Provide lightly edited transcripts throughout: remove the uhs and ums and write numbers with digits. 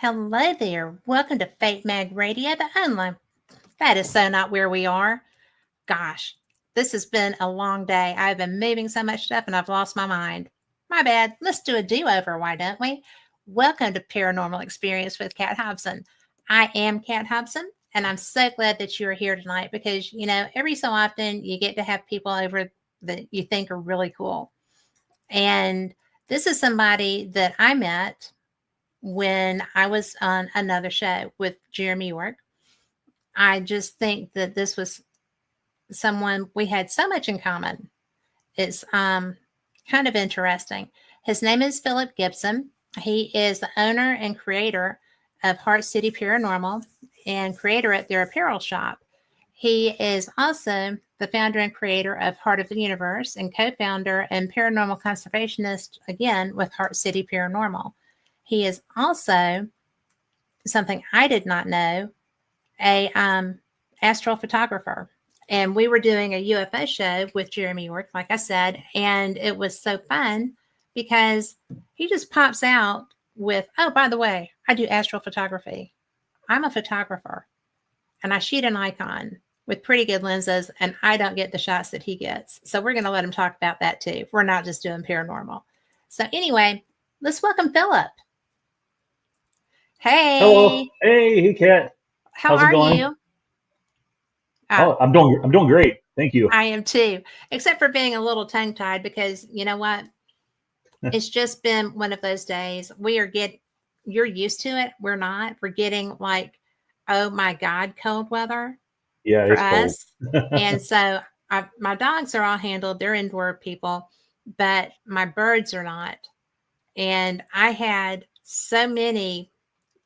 Hello there. Welcome to Fate Mag Radio, the online. That is so not where we are. Gosh, this has been a long day. I've been moving so much stuff and I've lost my mind. My bad. Let's do a do-over, why don't we? Welcome to Paranormal Experience with Kat Hobson. I am Kat Hobson, and I'm so glad that you're here tonight because, every so often you get to have people over that you think are really cool. And this is somebody that I met when I was on another show with Jeremy York. I just think that this was someone we had so much in common. It's kind of interesting. His name is Philip Gibson. He is the owner and creator of Hart City Paranormal and creator at their apparel shop. He is also the founder and creator of Heart of the Universe and co-founder and paranormal conservationist, again, with Hart City Paranormal. He is also, something I did not know, a astrophotographer. And we were doing a UFO show with Jeremy York, like I said, and it was so fun because he just pops out with, oh, by the way, I do astrophotography. I'm a photographer, and I shoot an icon with pretty good lenses, and I don't get the shots that he gets. So we're going to let him talk about that too. We're not just doing paranormal. So anyway, let's welcome Philip. Hey. Hello. Hey, Kat. How How's it are going? you? Oh, I'm doing great. Thank you. I am too, except for being a little tongue tied because you know what? It's just been one of those days. You're used to it. We're not. We're getting like, oh my God, cold weather Yeah, for it's cold. us. And so my dogs are all handled. They're indoor people, but my birds are not. And I had so many,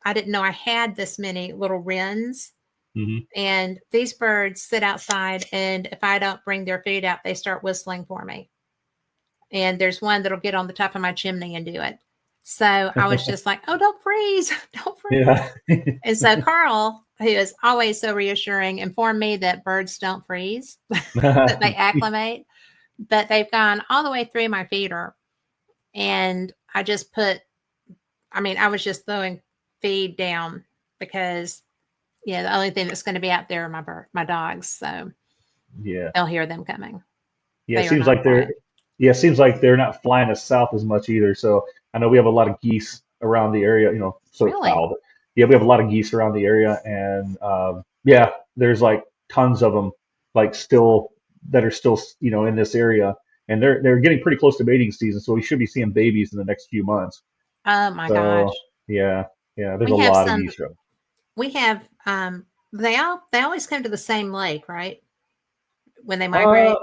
I didn't know I had this many little wrens. hmm And these birds sit outside, and if I don't bring their food out, they start whistling for me. And there's one that'll get on the top of my chimney and do it. So I was just like, oh, don't freeze. Don't freeze. Yeah. And so Carl, who is always so reassuring, informed me that birds don't freeze, that they acclimate. But they've gone all the way through my feeder. And I was just throwing feed down because the only thing that's going to be out there are my dogs. So Yeah. they'll hear them coming. Yeah, it They are seems not like quiet. seems like they're not flying us south as much either. So I know we have a lot of geese around the area, sort of Really? foul, but yeah, we have a lot of geese around the area, and yeah, there's like tons of them, like still that are still, in this area, and they're getting pretty close to mating season, so we should be seeing babies in the next few months. Oh my So gosh. yeah, yeah, there's a We have lot of some, geese around. we have, they always come to the same lake, right? When they Uh, migrate,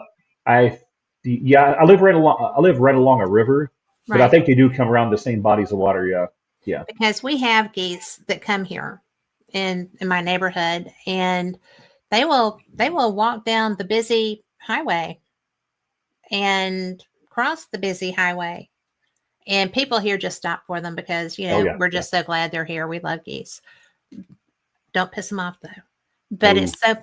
I yeah, I live right along a river, but I right? think they do come around the same bodies of water. Yeah, yeah. Because we have geese that come here in my neighborhood, and they will walk down the busy highway and cross the busy highway. And people here just stop for them because, Oh yeah, we're yeah. just so glad they're here. We love geese. Don't piss them off though. But No, it's so,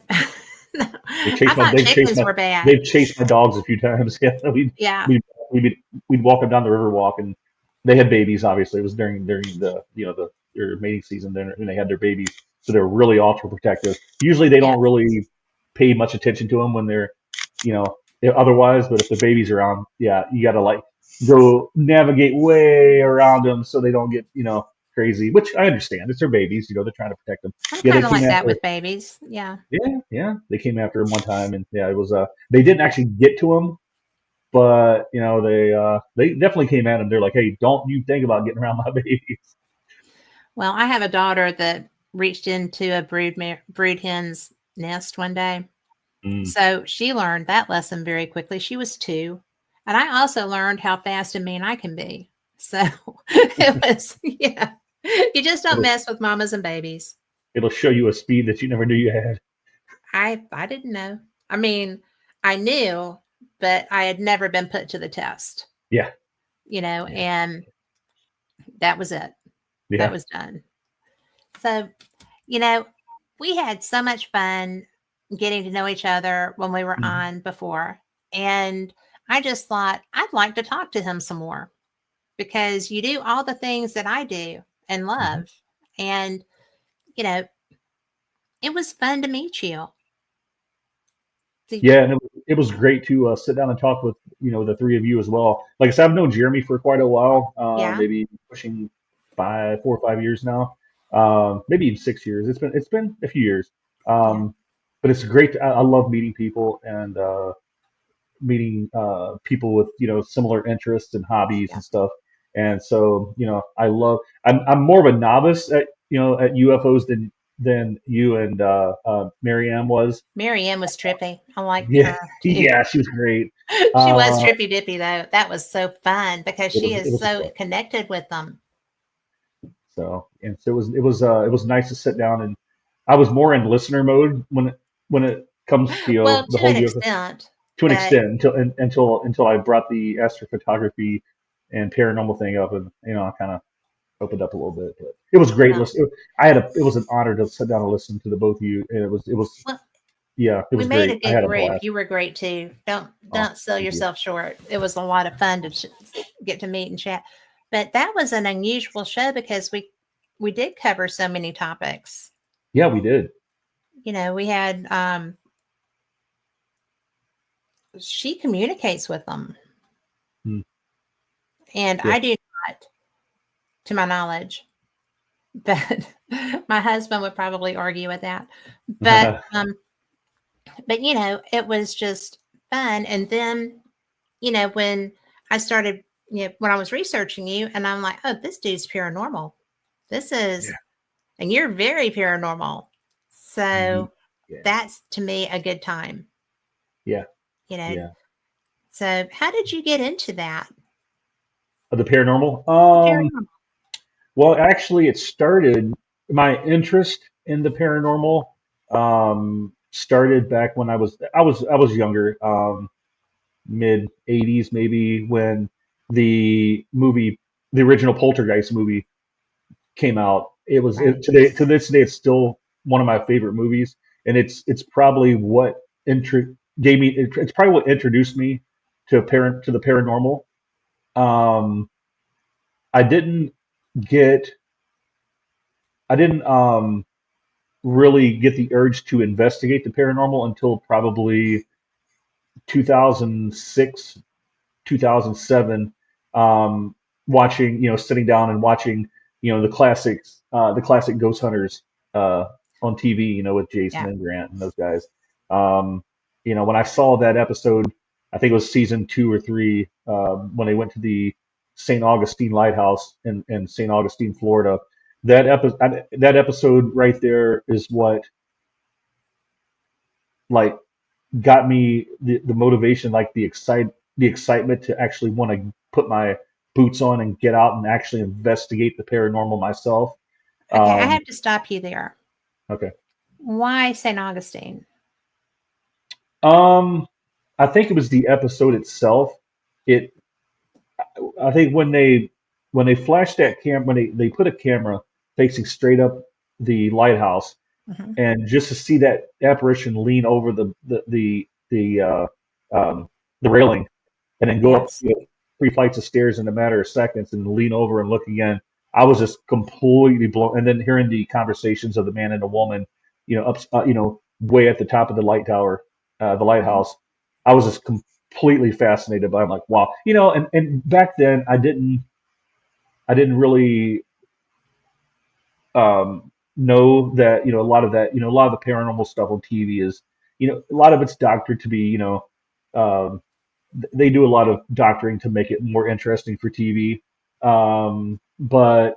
no, they I chased my thought they've chased chickens my were bad. they've chased my dogs a few times. Yeah, Yeah. we'd walk them down the river walk, and they had babies. Obviously, it was during the their mating season. Then when they had their babies, so they're really ultra protective. Usually, they Yeah. don't really pay much attention to them when they're you know otherwise, but if the baby's around, yeah, you got to like go navigate way around them so they don't get crazy. Which I understand. It's their babies. They're trying to protect them. I'm Yeah, they kind of came like that after. with babies. Yeah. Yeah, yeah, they came after him one time, and yeah, it was they didn't actually get to him, but they definitely came at him. They're like, hey, don't you think about getting around my babies? Well, I have a daughter that reached into a brood hen's nest one day. Mm. So she learned that lesson very quickly. She was 2. And I also learned how fast and mean I can be. So it was, yeah. You just don't It'll mess with mamas and babies. it'll show you a speed that you never knew you had. I didn't know. I mean, I knew, but I had never been put to the test, Yeah, yeah, and that was it. That yeah. was done. So, you know, we had so much fun getting to know each other when we were Mhm. on before. And I just thought I'd like to talk to him some more because you do all the things that I do and Mhm. love. And, you know, it was fun to meet you. Yeah, and it was great to sit down and talk with the three of you as well. Like I said, I've known Jeremy for quite a while, Yeah. maybe pushing 4 or 5 years now, maybe even 6 years. It's been a few years, Yeah. um, but it's great. I love meeting people and meeting people with similar interests and hobbies Yeah. and stuff. And so I love. I'm more of a novice at UFOs than you and Marianne was. Mary Ann was trippy. I liked Yeah, her too. yeah, she was great. She was Uh, trippy dippy though. That was so fun because it she was it is was so fun. connected with them. So it was nice to sit down, and I was more in listener mode when it comes to Well, the to an whole UFO extent, to an but extent until I brought the astrophotography and paranormal thing up, and I kind of opened up a little bit. But it was great. well, It was an honor to sit down and listen to the both of you, and it was well, yeah, it we was made great. a I good had a group. blast. You were great too. Don't Oh, don't sell thank you. yourself short. It was a lot of fun to get to meet and chat. But that was an unusual show because we did cover so many topics. Yeah, we did. We had she communicates with them, Mm, and yeah. I do not, to my knowledge. But my husband would probably argue with that. But it was just fun. And then, when I started, when I was researching you, and I'm like, oh, this dude's paranormal. This is, Yeah. and you're very paranormal. Ye- So Yeah. that's to me a good time, Yeah. you know. Yeah. So how did you get into that? The paranormal. The paranormal. Well, actually, it started my interest in the paranormal. Started back when I was younger, mid '80s maybe, when the movie, the original Poltergeist movie came out. Right. To this day, it's still one of my favorite movies, and it's probably what it's probably what introduced me to the paranormal. Um, I didn't get I didn't really get the urge to investigate the paranormal until probably 2006, 2007, watching, sitting down and watching, the classic Ghost Hunters on TV, with Jason Yeah. and Grant and those guys. Um, when I saw that episode, I think it was season 2 or 3, when they went to the St. Augustine Lighthouse in St. Augustine, Florida. That episode right there is what like got me the motivation, like the excitement to actually want to put my boots on and get out and actually investigate the paranormal myself. Okay, I Um, have to stop you there. okay. Why St. Augustine? Um, I think it was the episode itself. It I think when they flashed that camera, when they put a camera facing straight up the lighthouse, Hmm. and just to see that apparition lean over um, the railing and then go up Yes. 3 flights of stairs in a matter of seconds and lean over and look again. I was just completely blown. And then hearing the conversations of the man and the woman, way at the top of the light tower, the Mhm. lighthouse, I was just completely fascinated by. It. I'm like, wow, and back then I didn't really know that a lot of that, a lot of the paranormal stuff on TV is, a lot of it's doctored to be, um, they do a lot of doctoring to make it more interesting for TV. But Well,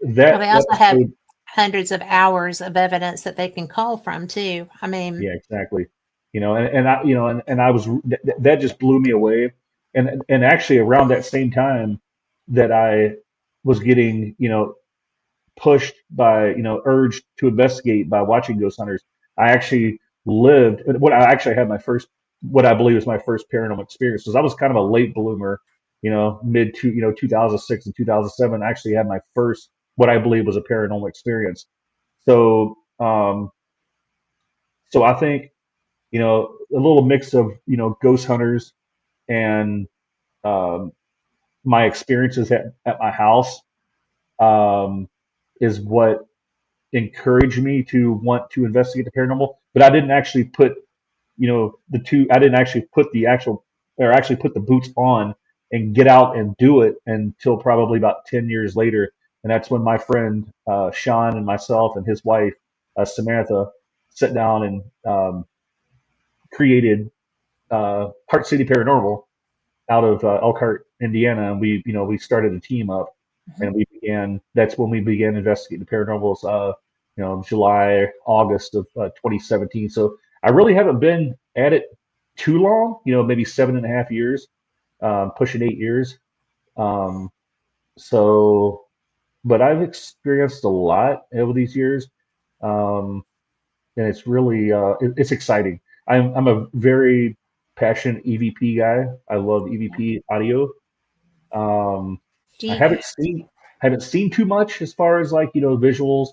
that they also have episode, hundreds of hours of evidence that they can call from too. I mean, yeah, exactly. And I was that just blew me away. And actually around that same time that I was getting, pushed by, urged to investigate by watching Ghost Hunters, I actually had my first, what I believe is my first paranormal experience. Because I was kind of a late bloomer, mid to, 2006 and 2007. I actually had my first, what I believe was a paranormal experience. So, so I think, a little mix of, Ghost Hunters and um, my experiences at my house, um, is what encouraged me to want to investigate the paranormal, but I didn't actually put, I didn't actually put the actual, or actually put the boots on and get out and do it until probably about 10 years later. And that's when my friend, Shawn, and myself and his wife, Samantha, sat down and created Hart City Paranormal out of Elkhart, Indiana, and we started a team up, Mhm. and That's when we began investigating the paranormals. July, August of 2017. So I really haven't been at it too long. Maybe 7.5 years, pushing 8 years. Um, so, but I've experienced a lot over these years, um, and it's really it's exciting. I'm a very passionate EVP guy. I love Yeah. EVP audio. Um, Do I you? haven't seen too much as far as like visuals.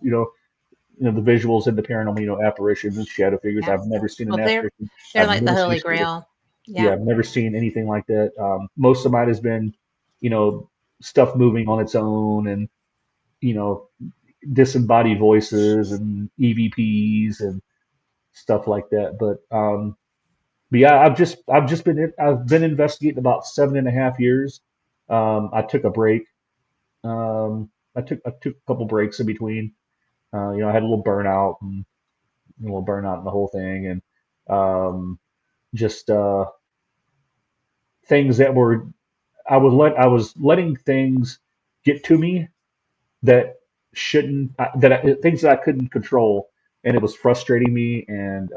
The visuals in the paranormal. Apparitions and shadow figures. Yeah. I've never seen Well, an they're apparition. they're I've like the never seen a holy shadow. grail. Yeah, Yeah. I've never seen anything like that. Most of mine has been, you know, stuff moving on its own, and you know, disembodied voices and EVPs and stuff like that. But yeah, I've been investigating about 7.5 years. I took a break. I took a couple breaks in between. I had a little burnout in the whole thing, and just things that were I was letting things get to me that shouldn't things that I couldn't control, and it was frustrating me, and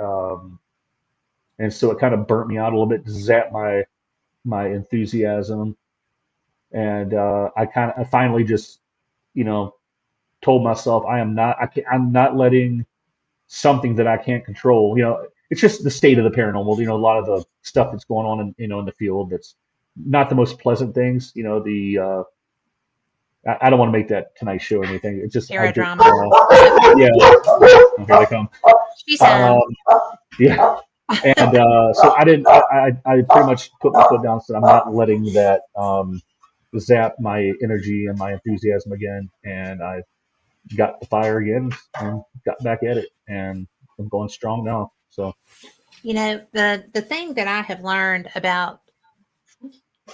so it kind of burnt me out a little bit, zapped my enthusiasm, and I finally just you know told myself I'm not letting something that I can't control. It's just the state of the paranormal. A lot of the stuff that's going on in the field that's not the most pleasant things. I don't want to make that tonight's show or anything. It's just I just Aerodrama. yeah. Oh, here they come. She's Um, home. yeah, and so I didn't. I pretty much put my foot down. So I'm not letting that zap my energy and my enthusiasm again. And I got the fire again and got back at it, and I'm going strong now. So. The thing that I have learned about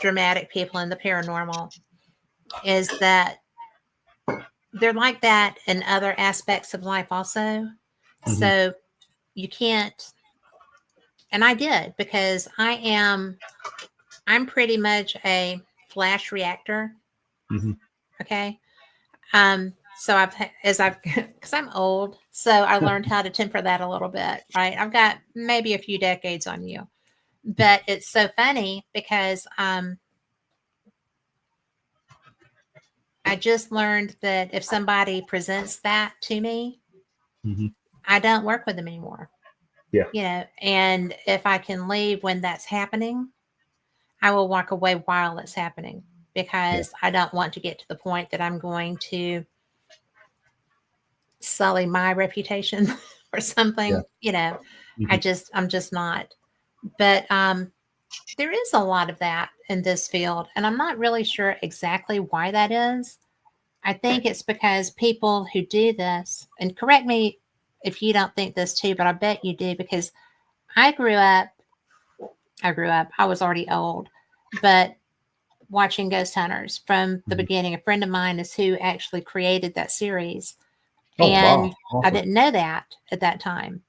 dramatic people in the paranormal is that they're like that in other aspects of life also. Hmm. So you can't, and I did because I'm pretty much a flash reactor. Hmm. Okay. So because I'm old, so I learned how to temper that a little bit, right? I've got maybe a few decades on you, but it's so funny because I just learned that if somebody presents that to me, Hmm. I don't work with them anymore. Yeah. And if I can leave when that's happening, I will walk away while it's happening Yeah. because I don't want to get to the point that I'm going to sully my reputation or Yeah. something. Hmm. I'm just not. But there is a lot of that in this field, and I'm not really sure exactly why that is. I think it's because people who do this, and correct me if you don't think this too, but I bet you do because I grew up, I was already old, but watching Ghost Hunters from the Hmm. beginning. A friend of mine is who actually created that series. Oh wow, And I awesome. didn't know that at that time.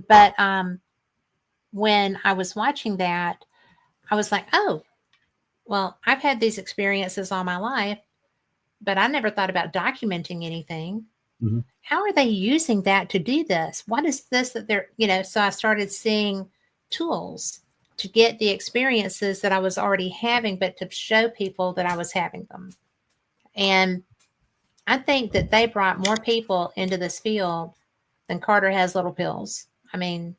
But when I was watching that, I was like, oh, well, I've had these experiences all my life, but I never thought about documenting anything. Hmm. How are they using that to do this? What is this that so I started seeing tools to get the experiences that I was already having, but to show people that I was having them. And I think that they brought more people into this field than Carter has little pills. I mean,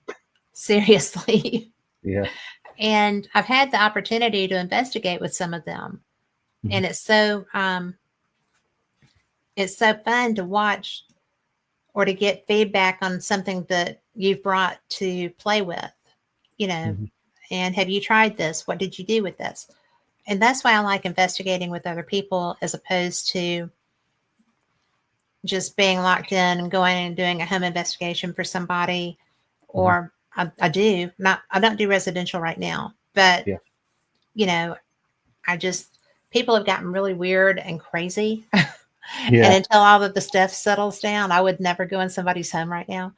seriously. Yeah. And I've had the opportunity to investigate with some of them. Hmm. And it's so fun to watch or to get feedback on something that you've brought to play with, you know, Hmm. and have you tried this? What did you do with this? And that's why I like investigating with other people as opposed to just being locked in and going and doing a home investigation for somebody, Mhm. or I don't do residential right now, but Yeah. you know, people have gotten really weird and crazy. And Yeah. until all of the stuff settles down, I would never go in somebody's home right now.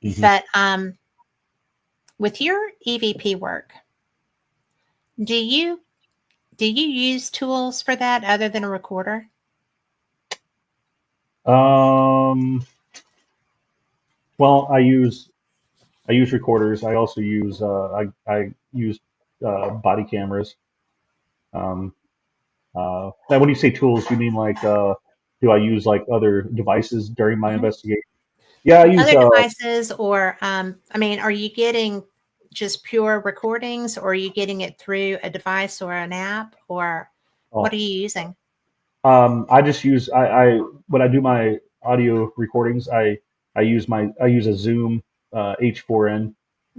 Hmm. But with your EVP work, do you use tools for that other than a recorder? Um, well, I use recorders. I also use I use body cameras. Um, now when you say tools, you mean like do I use like other devices during my Mhm. investigation? Yeah, I use Other devices, or I mean, are you getting just pure recordings, or are you getting it through a device or an app, or what are oh, you using? I just use I when I do my audio recordings, I use a Zoom H4n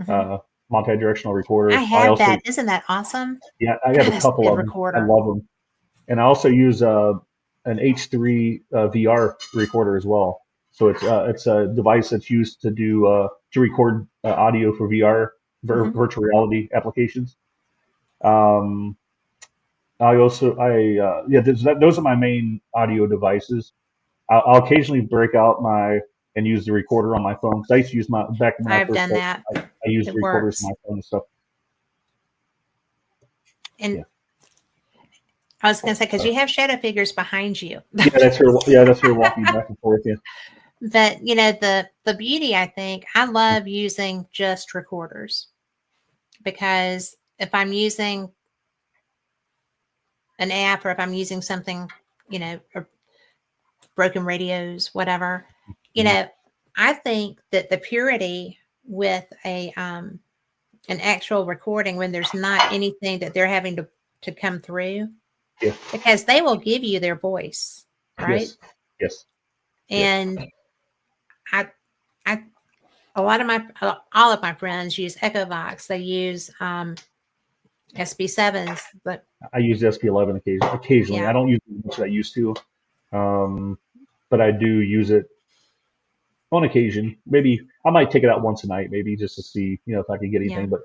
Hmm. uh, multi-directional I recorder. I have also that. Isn't that awesome? yeah I have That a is a couple good of them. I recorder. love them, and I also use an H3 VR recorder as well. So it's a device that's used to record audio for VR Hmm. virtual reality applications. Um, I also I yeah those are my main audio devices. I'll occasionally break out my and use the recorder on my phone because I used to use my back when I I've first done started. that. I used It recorders on works. my phone and stuff. And Yeah, I was going to say, because you have shadow figures behind you. yeah, that's her. Yeah, that's her walking back and forth. Yeah, But the beauty, I think, I love using just recorders, because if I'm using an app, or if I'm using something, or broken radios, whatever, you mhm, know, I think that the purity with an actual recording, when there's not anything that they're having to come through, yeah, because they will give you their voice, right? yes, yes, yeah. And I I a lot of my all of my friends use Echovox. They use SB7s, but I use SP11 occasionally. I yeah, don't use it as much as I used to, um, but I do use it on occasion. Maybe I might take it out once a night, maybe just to see, if I can get yeah, anything. But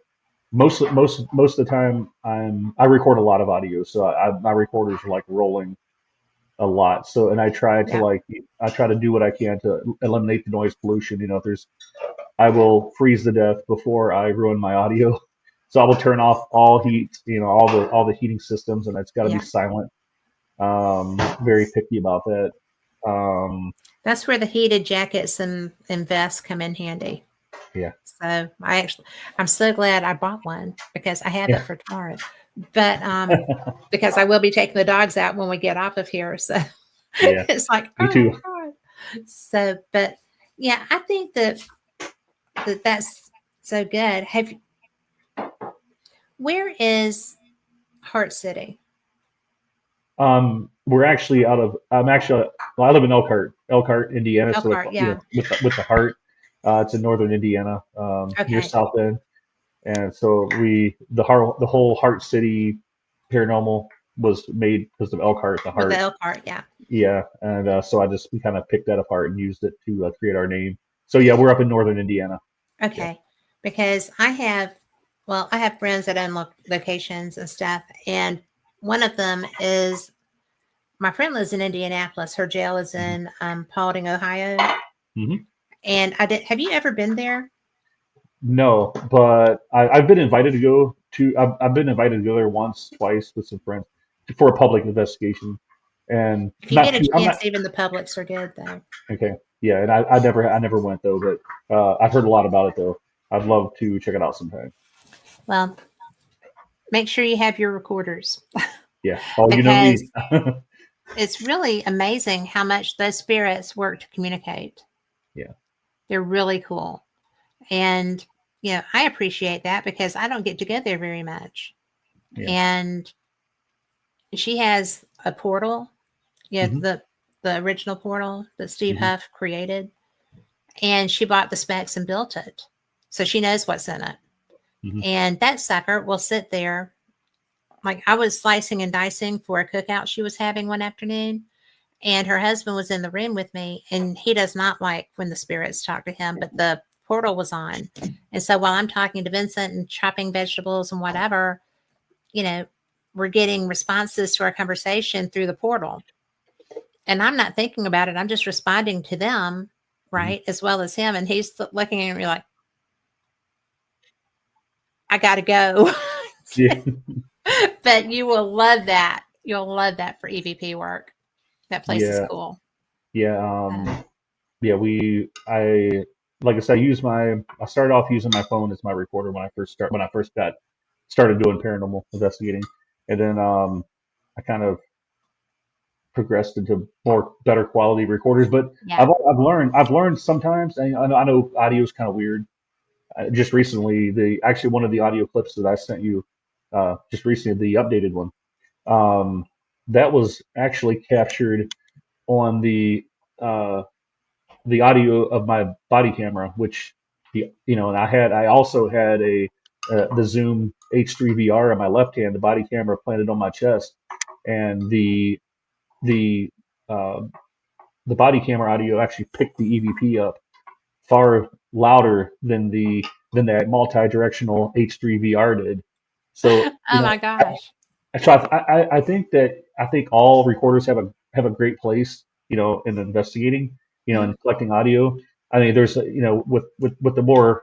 most of the time, I record a lot of audio, so my recorders are like rolling a lot. So, and yeah, I try to do what I can to eliminate the noise pollution. If there's I will freeze to death before I ruin my audio. So I will turn off all heat, all the heating systems, and it's got to be yeah. silent. Very picky about that. Um, That's where the heated jackets and vests come in handy. yeah, So I'm so glad I bought one, because I have yeah, it for tomorrow. But because I will be taking the dogs out when we get off of here. So yeah. it's like, Me oh my too. God. So, but yeah, I think that's so good. Where is Hart City? We're actually out of. I'm actually. Well, I live in Elkhart, Indiana. So Elkhart, yeah. with the heart, it's in northern Indiana, near Okay. South End. And so the whole Hart City Paranormal was made because of Elkhart, the With the heart. Elkhart, yeah. Yeah, and so we kind of picked that apart and used it to create our name. So yeah, we're up in northern Indiana. Yeah. Okay. Because I have friends that own locations and stuff. And one of them is, my friend lives in Indianapolis. Her jail is Hmm. in Paulding, Ohio. Hmm. And have you ever been there? No, but I've been invited to go to. I've been invited to go there once, twice with some friends for a public investigation, and If you not get a too. I'm not chance, even the publics are good, though. okay. Yeah, and I never went though, but I've heard a lot about it though. I'd love to check it out sometime. Well, make sure you have your recorders, Yeah. Oh, you know because me. it's really amazing how much those spirits work to communicate. Yeah. They're really cool. And, I appreciate that, because I don't get to go there very much. Yeah. And she has a portal, Hmm. the original portal that Steve Hmm. Huff created, and she bought the specs and built it. So she knows what's in it. Hmm. And that sucker will sit there. Like, I was slicing and dicing for a cookout she was having one afternoon, and her husband was in the room with me, and he does not like when the spirits talk to him, but the portal was on. And so while I'm talking to Vincent and chopping vegetables and whatever, you know, we're getting responses to our conversation through the portal. And I'm not thinking about it. I'm just responding to them, right? As well as him. And he's looking at me like, I got to go. Yeah. But you will love that. You'll love that for EVP work. That place is Yeah. cool. Yeah. Um, Yeah. I, like I said, I started off using my phone as my recorder when I first got started doing paranormal investigating. And then, I kind of progressed into more better quality recorders, but yeah. I've learned sometimes, and I know audio is kind of weird. Just recently, actually one of the audio clips that I sent you, just recently, the updated one, um, that was actually captured on uh, the audio of my body camera, which and I also had the Zoom H3 VR on my left hand, the body camera planted on my chest, and the uh, the body camera audio actually picked the EVP up far louder than that multi-directional H3 VR did. So Oh my gosh. I think all recorders have a great place, in investigating, Mhm. and collecting audio. I mean, there's with the more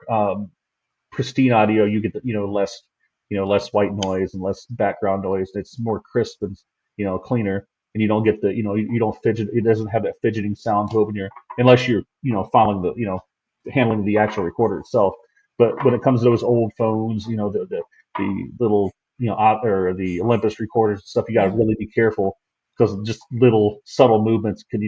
pristine audio, you get less less white noise and less background noise. It's more crisp and cleaner, and you don't get you don't fidget. It doesn't have that fidgeting sound to open your unless you're following handling the actual recorder itself. But when it comes to those old phones, the little or the Olympus recorders and stuff, you got to Mhm. really be careful because just little subtle movements can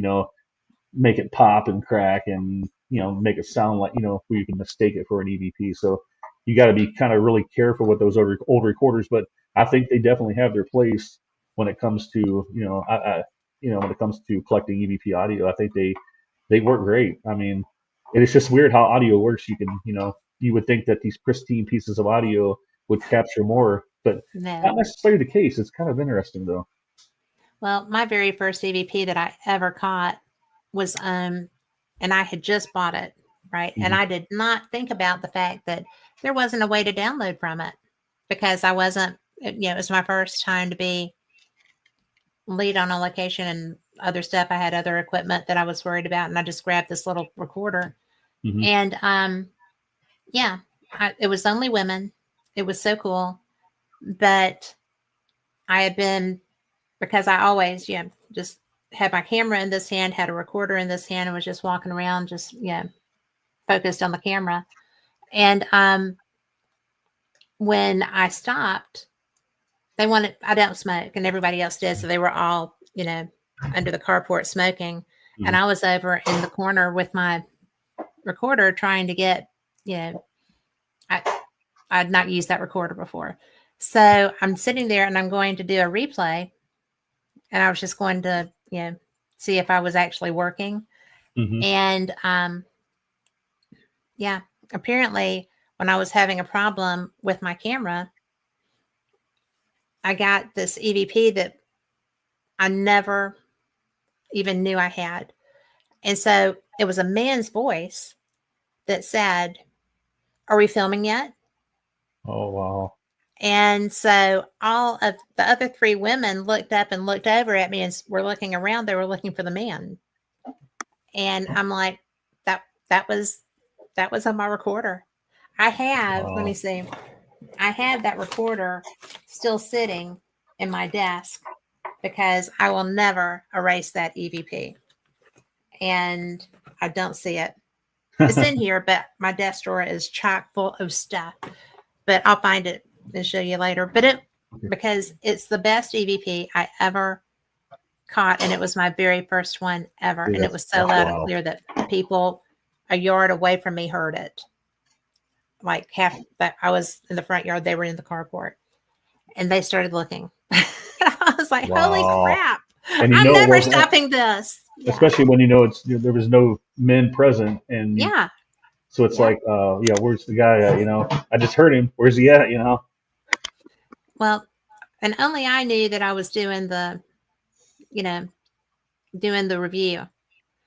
make it pop and crack and make it sound like where you can mistake it for an EVP. So you got to be kind of really careful with those old recorders. But I think they definitely have their place when it comes to when it comes to collecting EVP audio. I think they work great. I mean, it's just weird how audio works. You can you would think that these pristine pieces of audio would capture more, but not No. necessarily the case. It's kind of interesting though. Well, my very first EVP that I ever caught was and I had just bought it, right? And Hmm. I did not think about the fact that there wasn't a way to download from it because I wasn't, it was my first time to be lead on a location and other stuff. I had other equipment that I was worried about, and I just grabbed this little recorder. Hmm. And yeah, it was only women. It was so cool. But I had been, because I always, just had my camera in this hand, had a recorder in this hand, and was just walking around, just, focused on the camera. And when I stopped, I don't smoke, and everybody else did. So they were all, under the carport smoking. And Hmm. I was over in the corner with my recorder trying to get, you know, I, I'd not used that recorder before. So I'm sitting there and I'm going to do a replay, and I was just going to, see if I was actually working. Hmm. And yeah, apparently when I was having a problem with my camera, I got this EVP that I never even knew I had. And so it was a man's voice that said, "Are we filming yet?" Oh wow. And so all of the other three women looked up and looked over at me and were looking around. They were looking for the man. And I'm like, that that was on my recorder. Let me Wow. see, I have that recorder still sitting in my desk because I will never erase that EVP. And I don't see it. It's in here, but my desk drawer is chock full of stuff. But I'll find it and show you later. Because it's the best EVP I ever caught, and it was my very first one ever. Dude, And it was so that's loud and wow. clear that people a yard away from me heard it. Like half that I was in the front yard, they were in the carport, and they started looking. I was like, "Holy Wow. crap! And I'm it never wasn't, stopping this." Yeah, especially when there was no men present, and yeah, so it's yeah. like, yeah, where's the guy at? I just heard him. Where's he at? Well, and only I knew that I was doing the, you know, doing the review.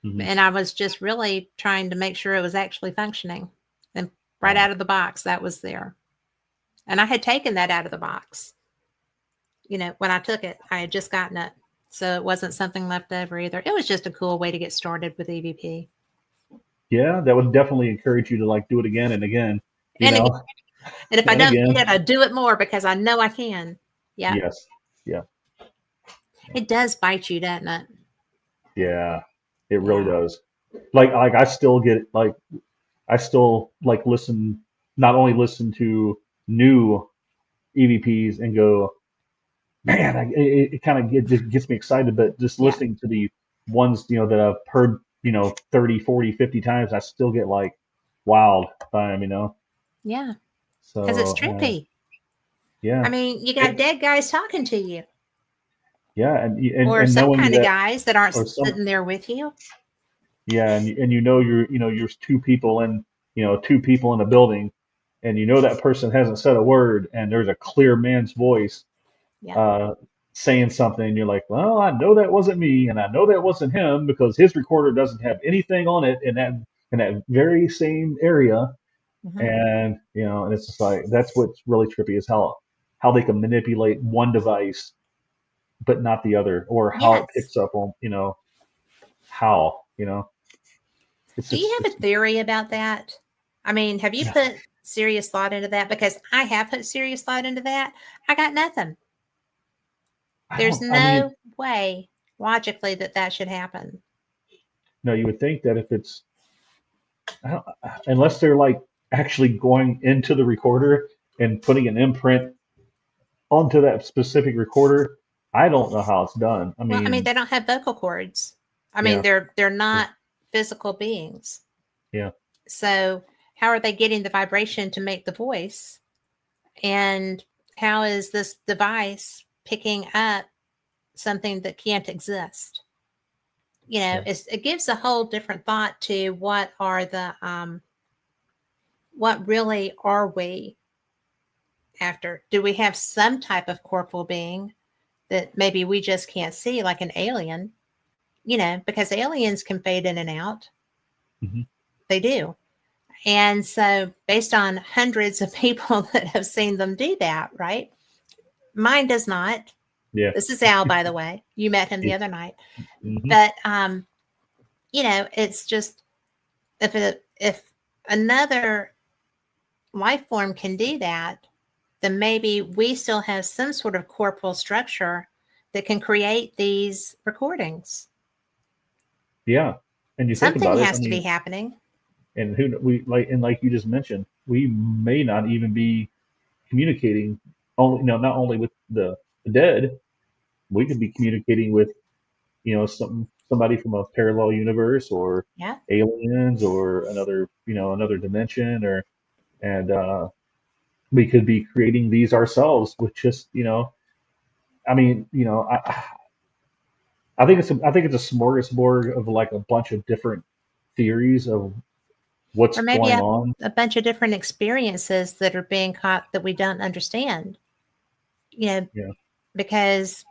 Mhm. And I was just really trying to make sure it was actually functioning. And right Wow. out of the box, that was there. And I had taken that out of the box. When I took it, I had just gotten it. So it wasn't something left over either. It was just a cool way to get started with EVP. Yeah, that would definitely encourage you to like do it again and again, you And again, know, and if I and don't again. get it, I do it more because I know I can. Yeah. Yes. Yeah. It does bite you, doesn't it? Yeah. It really Yeah. does. Like I still get like I still like listen not only listen to new EVPs and go, man, it kind of just gets me excited, but just Yeah. listening to the ones, that I've heard, 30, 40, 50 times, I still get like wild time. Yeah. Because it's So, trippy. I yeah. mean, you got It, dead guys talking to you, yeah. or And some knowing kind of that, guys that aren't or some, sitting there with you. yeah. And you're two people in a building and that person hasn't said a word and there's a clear man's voice Yeah. uh, saying something, and you're like, well, I know that wasn't me, and I know that wasn't him because his recorder doesn't have anything on it in that very same area, Hmm. and it's just like that's what's really trippy is how they can manipulate one device but not the other, or how it Yes. picks up on how it's Do you just have it's a theory about that? I mean, have you put serious thought into that? Because I have put serious thought into that. I got nothing. I There's don't I mean, no way logically that should happen. no, you would think that if it's I don't, unless they're like actually going into the recorder and putting an imprint onto that specific recorder, I don't know how it's done. I Well, I mean, mean, they don't have vocal cords. I mean, yeah, they're yeah, not physical beings. yeah, So how are they getting the vibration to make the voice? And how is this device picking up something that can't exist? yeah, It gives a whole different thought to what really are we after? Do we have some type of corporal being that maybe we just can't see, like an alien? Because aliens can fade in and out. hmm, They do. And so, based on hundreds of people that have seen them do that, right? Mine does not. yeah, This is Al, by the way. You met him the yeah, other night. hmm, But it's just if another life form can do that, then maybe we still have some sort of corporal structure that can create these recordings. yeah. And you think Something about it, I has to be mean, happening. and like you just mentioned, we may not even be communicating only, not only with the dead, we could be communicating with, somebody from a parallel universe or Yeah. aliens or another dimension and we could be creating these ourselves with just I mean I think it's a smorgasbord of like a bunch of different theories of what's Or maybe going on. a bunch of different experiences that are being caught that we don't understand. You know, Yeah. because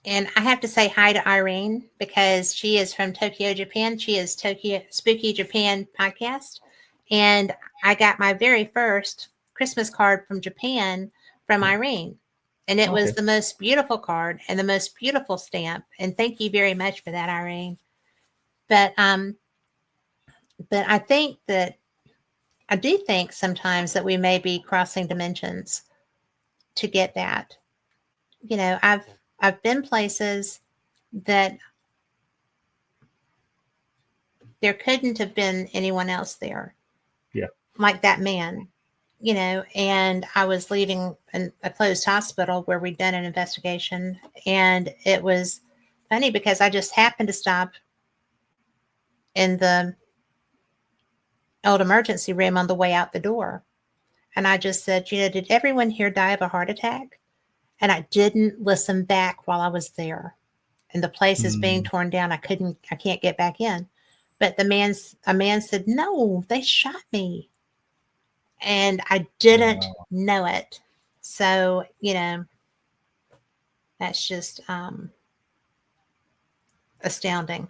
and I have to say hi to Irene because she is from Tokyo, Japan. She is Tokyo Spooky Japan podcast. And I got my very first Christmas card from Japan from Irene. And it was Okay. the most beautiful card and the most beautiful stamp. And thank you very much for that, Irene. But I think that I do think sometimes that we may be crossing dimensions to get that. I've been places that there couldn't have been anyone else there, Yeah. like that man, and I was leaving a closed hospital where we'd done an investigation. And it was funny because I just happened to stop in the old emergency room on the way out the door. And I just said, did everyone here die of a heart attack? And I didn't listen back while I was there. And the place is being Mm, torn down. I can't get back in. But a man said, no, they shot me. And I didn't wow. know it. So, that's just astounding.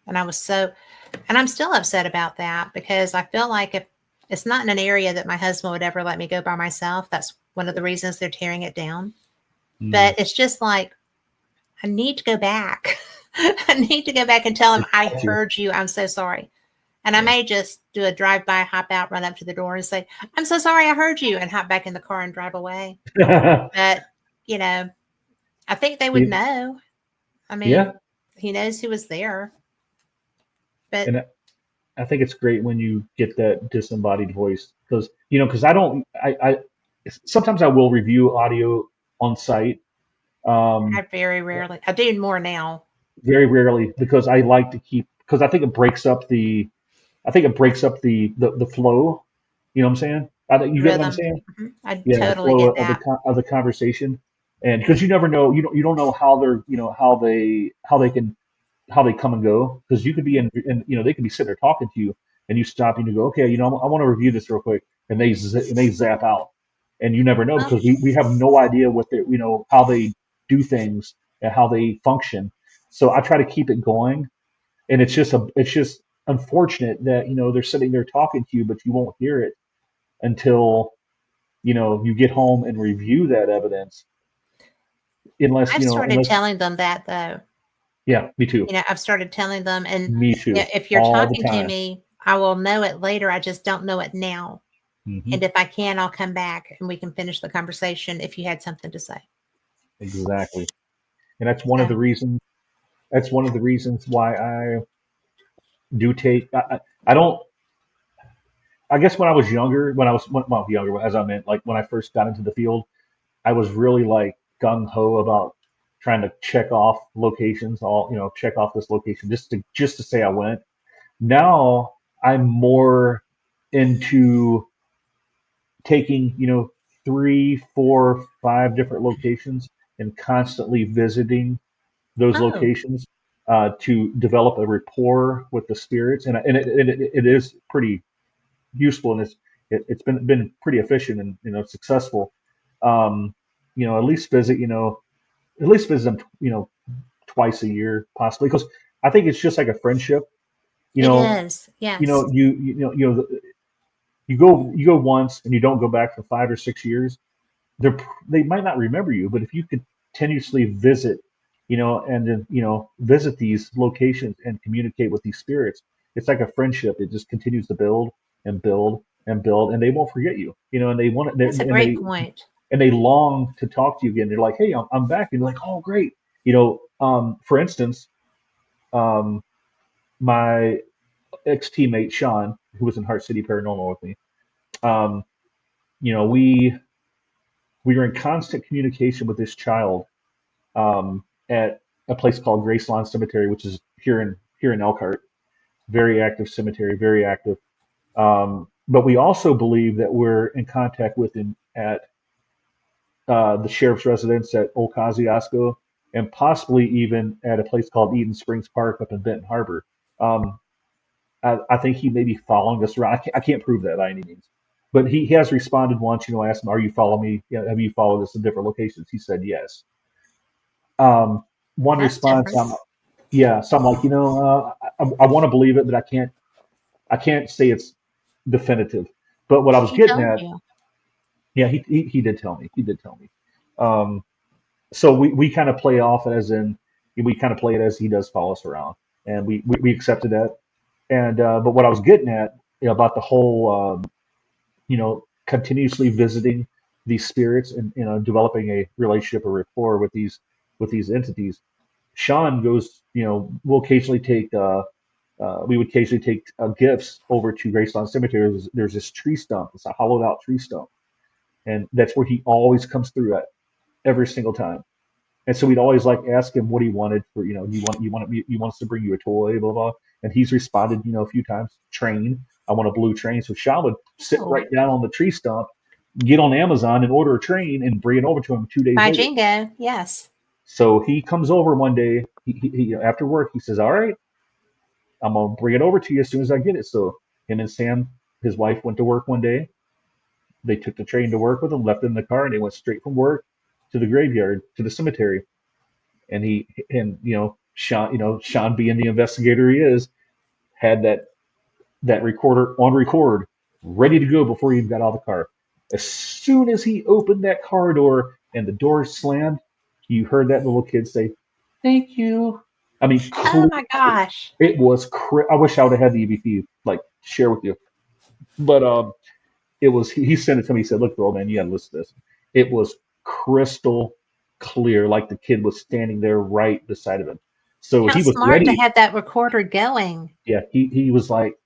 And and I'm still upset about that because I feel like if it's not in an area that my husband would ever let me go by myself, that's one of the reasons they're tearing it down. Mm. But it's just like, I need to go back. I need to go back and tell him, I Got you. heard you. I'm so sorry. And I Yeah. may just do a drive by, hop out, run up to the door and say, I'm so sorry I heard you, and hop back in the car and drive away. But, you know, I think they would Yeah. know. I Yeah. mean, he knows who was there. But And I think it's great when you get that disembodied voice because because I don't I sometimes I will review audio on site. I Um, very rarely, I do more now. very rarely because I like to keep because I think it breaks up the flow. You know what I'm saying? You get what I'm Rhythm. saying? I Yeah, the totally flow get of that. the conversation, and because you never know, you don't know how they're how they come and go because you could be in they could be sitting there talking to you and you stop and you go, okay, I want to review this real quick, and they zap out, and you never know Well, because we have no idea what they how they do things and how they function. So I try to keep it going, and it's just unfortunate that they're sitting there talking to you, but you won't hear it until you get home and review that evidence, unless I've started unless telling them that though. yeah, me too, I've started telling them, and me too, if you're all the talking to time. me, I will know it later. I just don't know it now. Hmm. And if I can, I'll come back and we can finish the conversation if you had something to say. Exactly. And that's one of So, the reasons. That's one of the reasons why I do take. I don't. I guess when I was younger, well younger, as I meant, like when I first got into the field, I was really like gung ho about trying to check off locations, check off this location just to say I went. Now I'm more into taking, three, four, five different locations and constantly visiting those oh, locations to develop a rapport with the spirits, and it is pretty useful, and it's been pretty efficient and successful. Um, at least visit them twice a year possibly because I think it's just like a friendship. You it know, is. Yes. you go once and you don't go back for 5 or 6 years. They might not remember you, but if you continuously visit, and then visit these locations and communicate with these spirits, it's like a friendship. It just continues to build and build and build, and they won't forget you. And they want That's a great point. and they long to talk to you again. They're like, hey, I'm back, and they're like, oh, great. For instance, um, my ex teammate Shawn, who was in Hart City Paranormal with me, um, you know, we were in constant communication with this child at a place called Grace Cemetery, which is here in Elkhart. Very active cemetery, very active. But we also believe that we're in contact with him at the sheriff's residence at Old Kosciuszko, and possibly even at a place called Eden Springs Park up in Benton Harbor. Um, I think he may be following us around. I can't prove that by any means, but he has responded once. I asked him, "Are you following me? Have you followed us in different locations?" He said yes. Um, one That's response, different. yeah. So I'm like, I want to believe it, but I can't say it's definitive. But what I was He getting told at, you. yeah, he did tell me. He did tell me. Um, so we kind of play off as in we kind of play it as he does follow us around, and we accepted that. And but what I was getting at, about the whole, continuously visiting these spirits and developing a relationship or rapport with these entities. Sean goes, we would occasionally take gifts over to Graceland Cemetery. There's this tree stump. It's a hollowed out tree stump, and that's where he always comes through at every single time. And so we'd always like ask him what he wanted for, you want us to bring you a toy, blah blah. And he's responded, a few times, train. I want a blue train. So Sean would sit Oh, right down on the tree stump, get on Amazon and order a train and bring it over to him 2 days by later. Jingo. Yes. So he comes over one day, after work, he says, all right, I'm gonna bring it over to you as soon as I get it. So him and Sam, his wife, went to work one day. They took the train to work with him, left it in the car, and they went straight from work to the graveyard, to the cemetery. And Shawn being the investigator he is, had that recorder on record, ready to go before he even got out of the car. As soon as he opened that car door and the door slammed, you heard that little kid say, "Thank you." I mean, Oh clear, my gosh. it was. I wish I would have had the EVP like share with you, but it was. He sent it to me. He said, "Look, bro, man, you gotta listen to this." It was crystal clear, like the kid was standing there right beside of him. So How he was smart to ready. have that recorder going. Yeah, he was like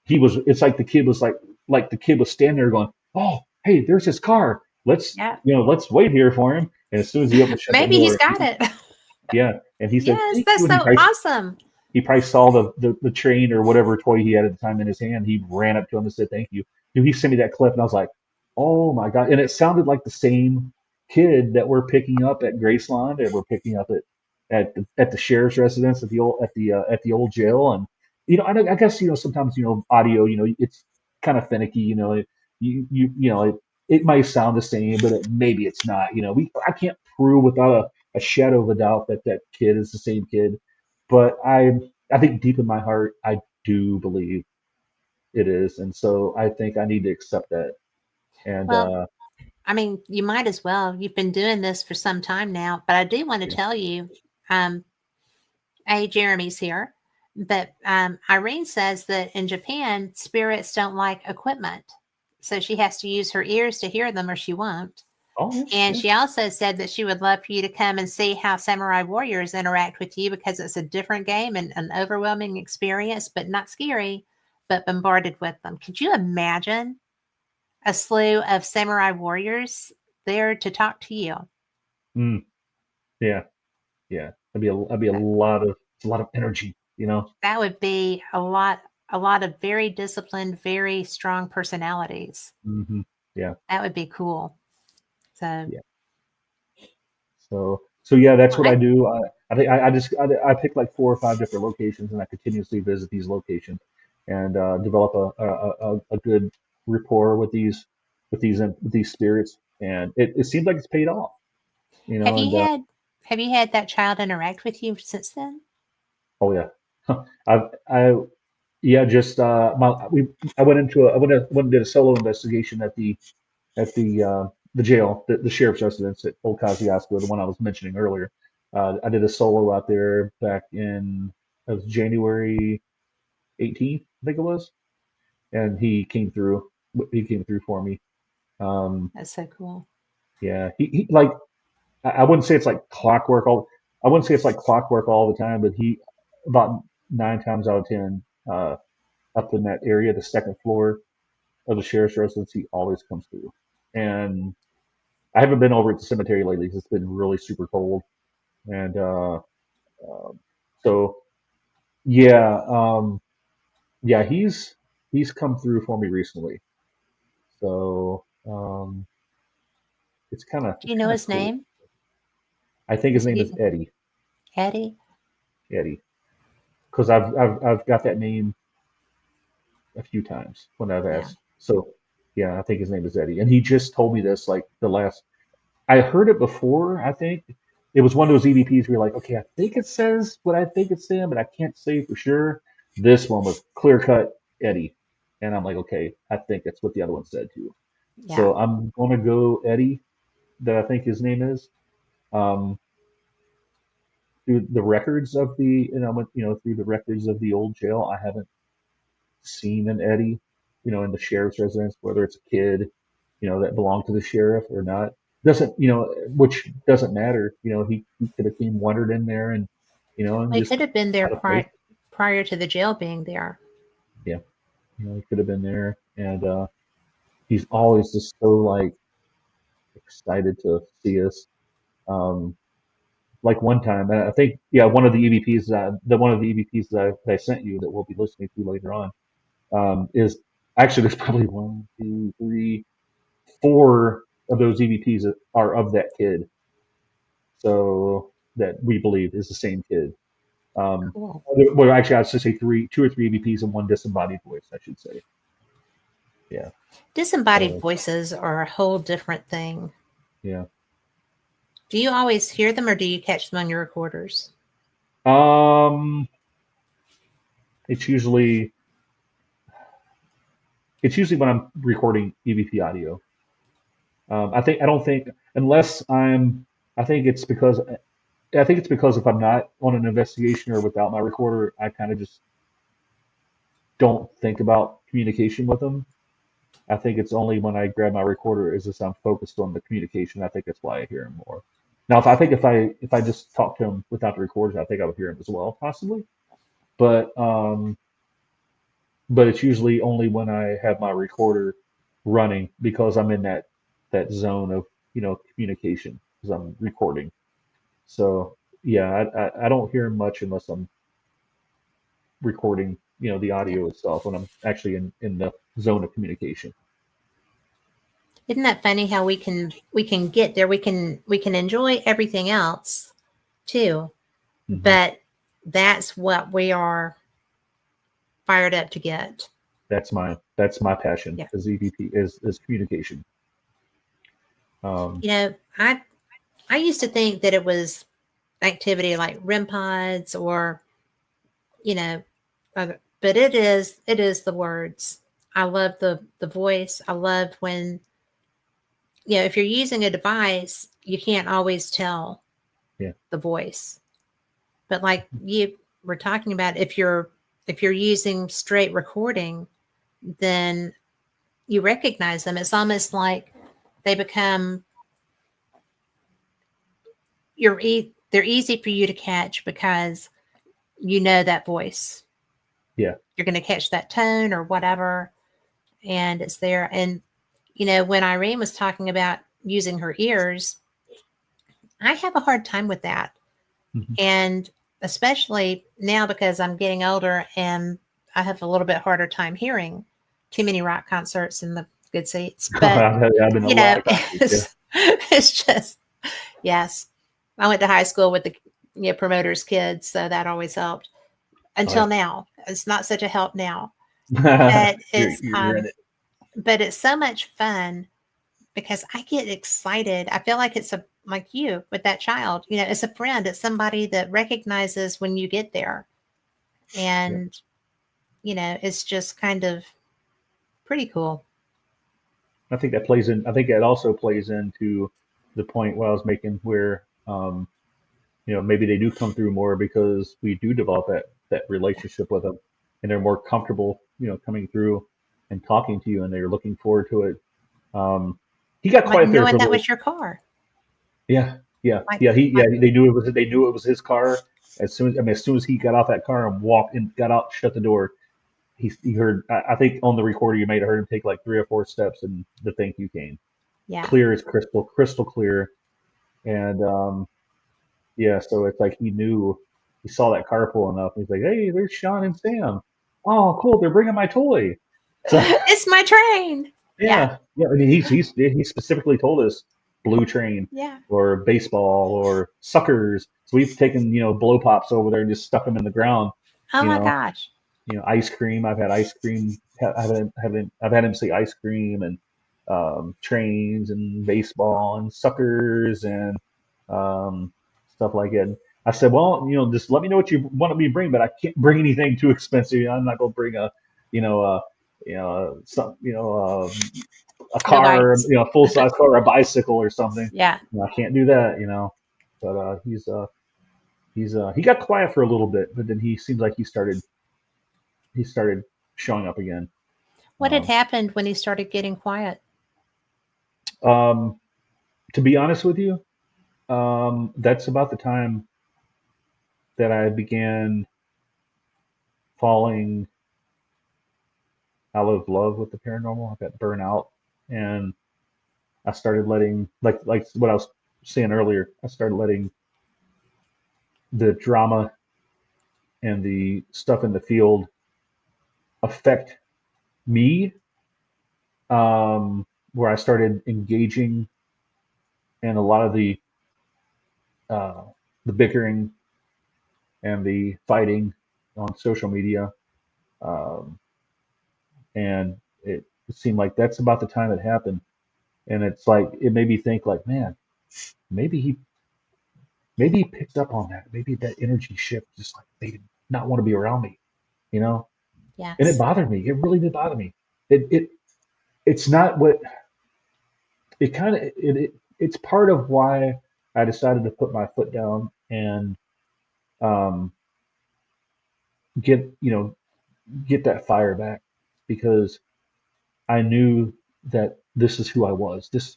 it's like the kid was like the kid was standing there going, "Oh, hey, there's his car. Yeah. Let's wait here for him." And as soon as he opened shut that Maybe he's door, got it. yeah, and he said, Yes, "Thank you." that's And so awesome. he probably saw the train or whatever toy he had at the time in his hand. He ran up to him and said, "Thank you." Dude, he sent me that clip, and I was like, "Oh my god!" And it sounded like the same kid that we're picking up at Graceland, and we're picking up at the sheriff's residence at the old jail. And I guess sometimes audio, it's kind of finicky. It might sound the same, but maybe it's not. I can't prove without a shadow of a doubt that that kid is the same kid, but I think deep in my heart I do believe it is, and so I think I need to accept that. And Well, I mean, you might as well. You've been doing this for some time now, but I do want to yeah. tell you, um, Jeremy's here, that Irene says that in Japan, spirits don't like equipment. So she has to use her ears to hear them or she won't. Oh yeah, And yeah. she also said that she would love for you to come and see how samurai warriors interact with you because it's a different game and an overwhelming experience, but not scary, but bombarded with them. Could you imagine a slew of samurai warriors there to talk to you? Mm, yeah, yeah. That'd be That, a lot of energy. that would be a lot of very disciplined, very strong personalities. Yeah, That would be cool. So, yeah. So yeah, that's well, what I do. I think I pick like 4 or 5 different locations, and I continuously visit these locations and develop a good rapport with these spirits, and it seems like it's paid off. have And you had have you had that child interact with you since then? oh yeah, I yeah, just I went and did a solo investigation at the jail, the sheriff's residence at Old Kosciuszko, the one I was mentioning earlier. I did a solo out there back in it was January 18th, I think it was, and he came through. He came through for me. Um, That's so cool. yeah, he like I wouldn't say it's like clockwork all. I wouldn't say it's like clockwork all the time, but he about 9 times out of 10 up in that area, the second floor of the sheriff's residence, he always comes through. And I haven't been over at the cemetery lately 'cause it's been really super cold. And um, so yeah, yeah, he's come through for me recently. So Do it's you know kind of his cool. name? I think his Is name is he Eddie. Eddie? Eddie, because I've got that name a few times when I've Yeah. asked. So yeah, I think his name is Eddie, and he just told me this like the last. I heard it before. I think it was one of those EVPs where you're like, okay, I think it says what I think it's saying, but I can't say for sure. This one was clear cut Eddie, and I'm like, okay, I think that's what the other one said too. Yeah. So I'm gonna go Eddie, that I think his name is. Um, through the records of through the records of the old jail, I haven't seen an Eddie, in the sheriff's residence, whether it's a kid, that belonged to the sheriff or not. Doesn't, which doesn't matter. He could have came wandered in there and Well, he just could have been there had a place. prior to the jail being there. Yeah. He could have been there. And he's always just so like excited to see us. Um, like one time, and I think, yeah, one of the EVPs that I sent you that we'll be listening to later on, is actually there's probably one, two, three, four of those EVPs that are of that kid. So that we believe is the same kid. Um, Cool. well, actually, I should say two or three EVPs and one disembodied voice, I should say. Yeah. Disembodied So voices are a whole different thing. yeah. Do you always hear them or do you catch them on your recorders? Um, it's usually it's usually when I'm recording EVP audio. I don't think unless I'm. I think it's because if I'm not on an investigation or without my recorder, I kind of just don't think about communication with them. I think it's only when I grab my recorder is this I'm focused on the communication. I think that's why I hear him more. Now, if I just talk to him without the recorders, I think I would hear him as well, possibly. But it's usually only when I have my recorder running because I'm in that zone of communication because I'm recording. So yeah, I don't hear him much unless I'm recording the Yeah. audio itself when I'm actually in the zone of communication. Isn't that funny how we can get there? We can enjoy everything else too, Hmm. but that's what we are fired up to get. That's my passion Yeah. as EVP is communication. Um, You know, I used to think that it was activity like REM pods or you know, but it is the words. I love the voice. I love when if you're using a device, you can't always tell yeah, the voice. But like you were talking about, if you're using straight recording, then you recognize them. It's almost like they become they're easy for you to catch because you know that voice. yeah. You're going to catch that tone or whatever, and it's there. And when Irene was talking about using her ears, I have a hard time with that. Hmm. And especially now because I'm getting older and I have a little bit harder time hearing too many rock concerts in the good seats. But, I've been a lot of concerts. Yeah. it's just, yes. I went to high school with the promoters' kids, so that always helped Oh until yeah. now. It's not such a help now, but You're in it. it's so much fun because I get excited. I feel like it's a like you with that child. It's a friend. It's somebody that recognizes when you get there, Yeah. and it's just kind of pretty cool. I think that plays in. I think that also plays into the point what I was making, where maybe they do come through more because we do develop that relationship with them, and they're more comfortable, coming through and talking to you, and they're looking forward to it. Um, he got Like quiet there for knowing a that little. was your car. Yeah, yeah, Like yeah. like They knew it was his car as soon as he got off that car and walked and got out, shut the door. He heard. I think on the recording you made, I heard him take like 3 or 4 steps, and the thank you came yeah. clear as crystal clear. And yeah, so it's like he saw that car pulling up. He's like, "Hey, there's Shawn and Sam. Oh, cool, they're bringing my toy." So It's my train. Yeah. yeah. I mean, he specifically told us blue train Yeah. or baseball or suckers. So we've taken blow pops over there and just stuck them in the ground. Oh You my know, gosh. ice cream. I've had ice cream. I've had him say ice cream and trains and baseball and suckers and stuff like it. I said, well, just let me know what you want me to bring, but I can't bring anything too expensive. I'm not going to bring you know, a, some, a No car, bites. full size car, or a bicycle or something. Yeah. I can't do that. But he got quiet for a little bit, but then he seems like he started showing up again. What had Um, happened when he started getting quiet? um, to be honest with you, that's about the time that I began falling out of love with the paranormal. I got burnt out, and I started letting, like what I was saying earlier. I started letting the drama and the stuff in the field affect me, where I started engaging in a lot of uh, the bickering and the fighting on social media. Um, and it seemed like that's about the time it happened. And it's like, it made me think like, man, maybe maybe he picked up on that. Maybe that energy shift, just like they did not want to be around me, you know. And it Yes. bothered me. It really did bother me. It's not what it kind of it's part of why I decided to put my foot down and um, get get that fire back because I knew that this is who I was. This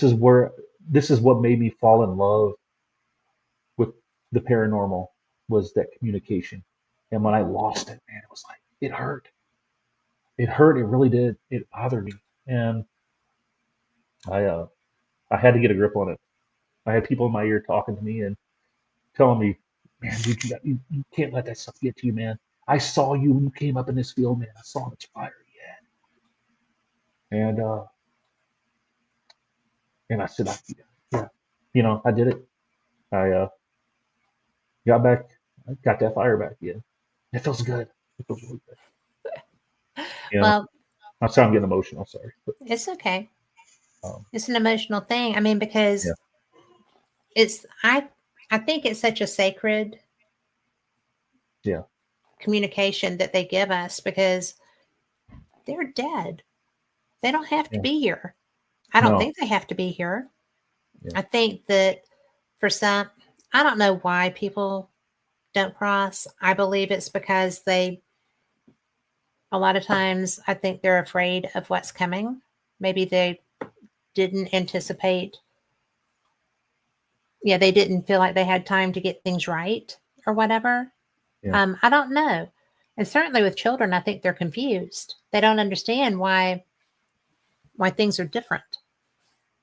is where this is what made me fall in love with the paranormal was that communication. And when I lost it, man, it was like it hurt. It hurt. It really did. It bothered me, and I uh, I had to get a grip on it. I had people in my ear talking to me and telling me, "Man, you can't let that stuff get to you, man. I saw you when you came up in this field, man. I saw this fire, yeah." And I said, "Yeah, I did it. I got back, I got that fire back. Yeah, it feels good. It feels really good. You know, Well, I'm sorry, I'm getting emotional. Sorry, but it's okay. um, It's an emotional thing. I mean, yeah, because it's I think it's such a sacred yeah, communication that they give us because they're dead. They don't have to yeah. be here. I don't No, think they have to be here. yeah, I think that for some, I don't know why people don't cross. I believe it's because a lot of times, I think they're afraid of what's coming. Maybe they didn't anticipate, yeah, they didn't feel like they had time to get things right or whatever. yeah, I don't know. And certainly with children, I think they're confused. They don't understand why things are different.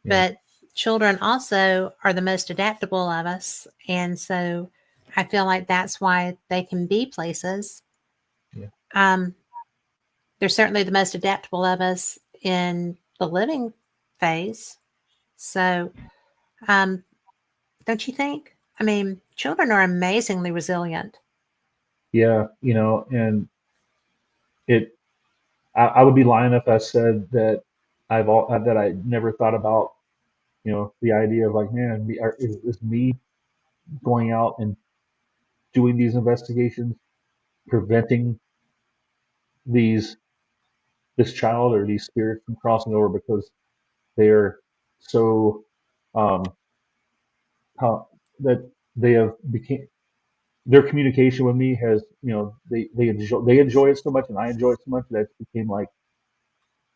yeah, But children also are the most adaptable of us. And so I feel like that's why they can be places. yeah, Um, they're certainly the most adaptable of us in the living phase. So, um, don't you think? I mean, children are amazingly resilient. yeah. And it. I would be lying if I said that that I never thought about the idea of like, man, is me going out and doing these investigations preventing these this child or these spirits from crossing over because they're so um how that they have became their communication with me has they enjoy it so much and I enjoy it so much that it became like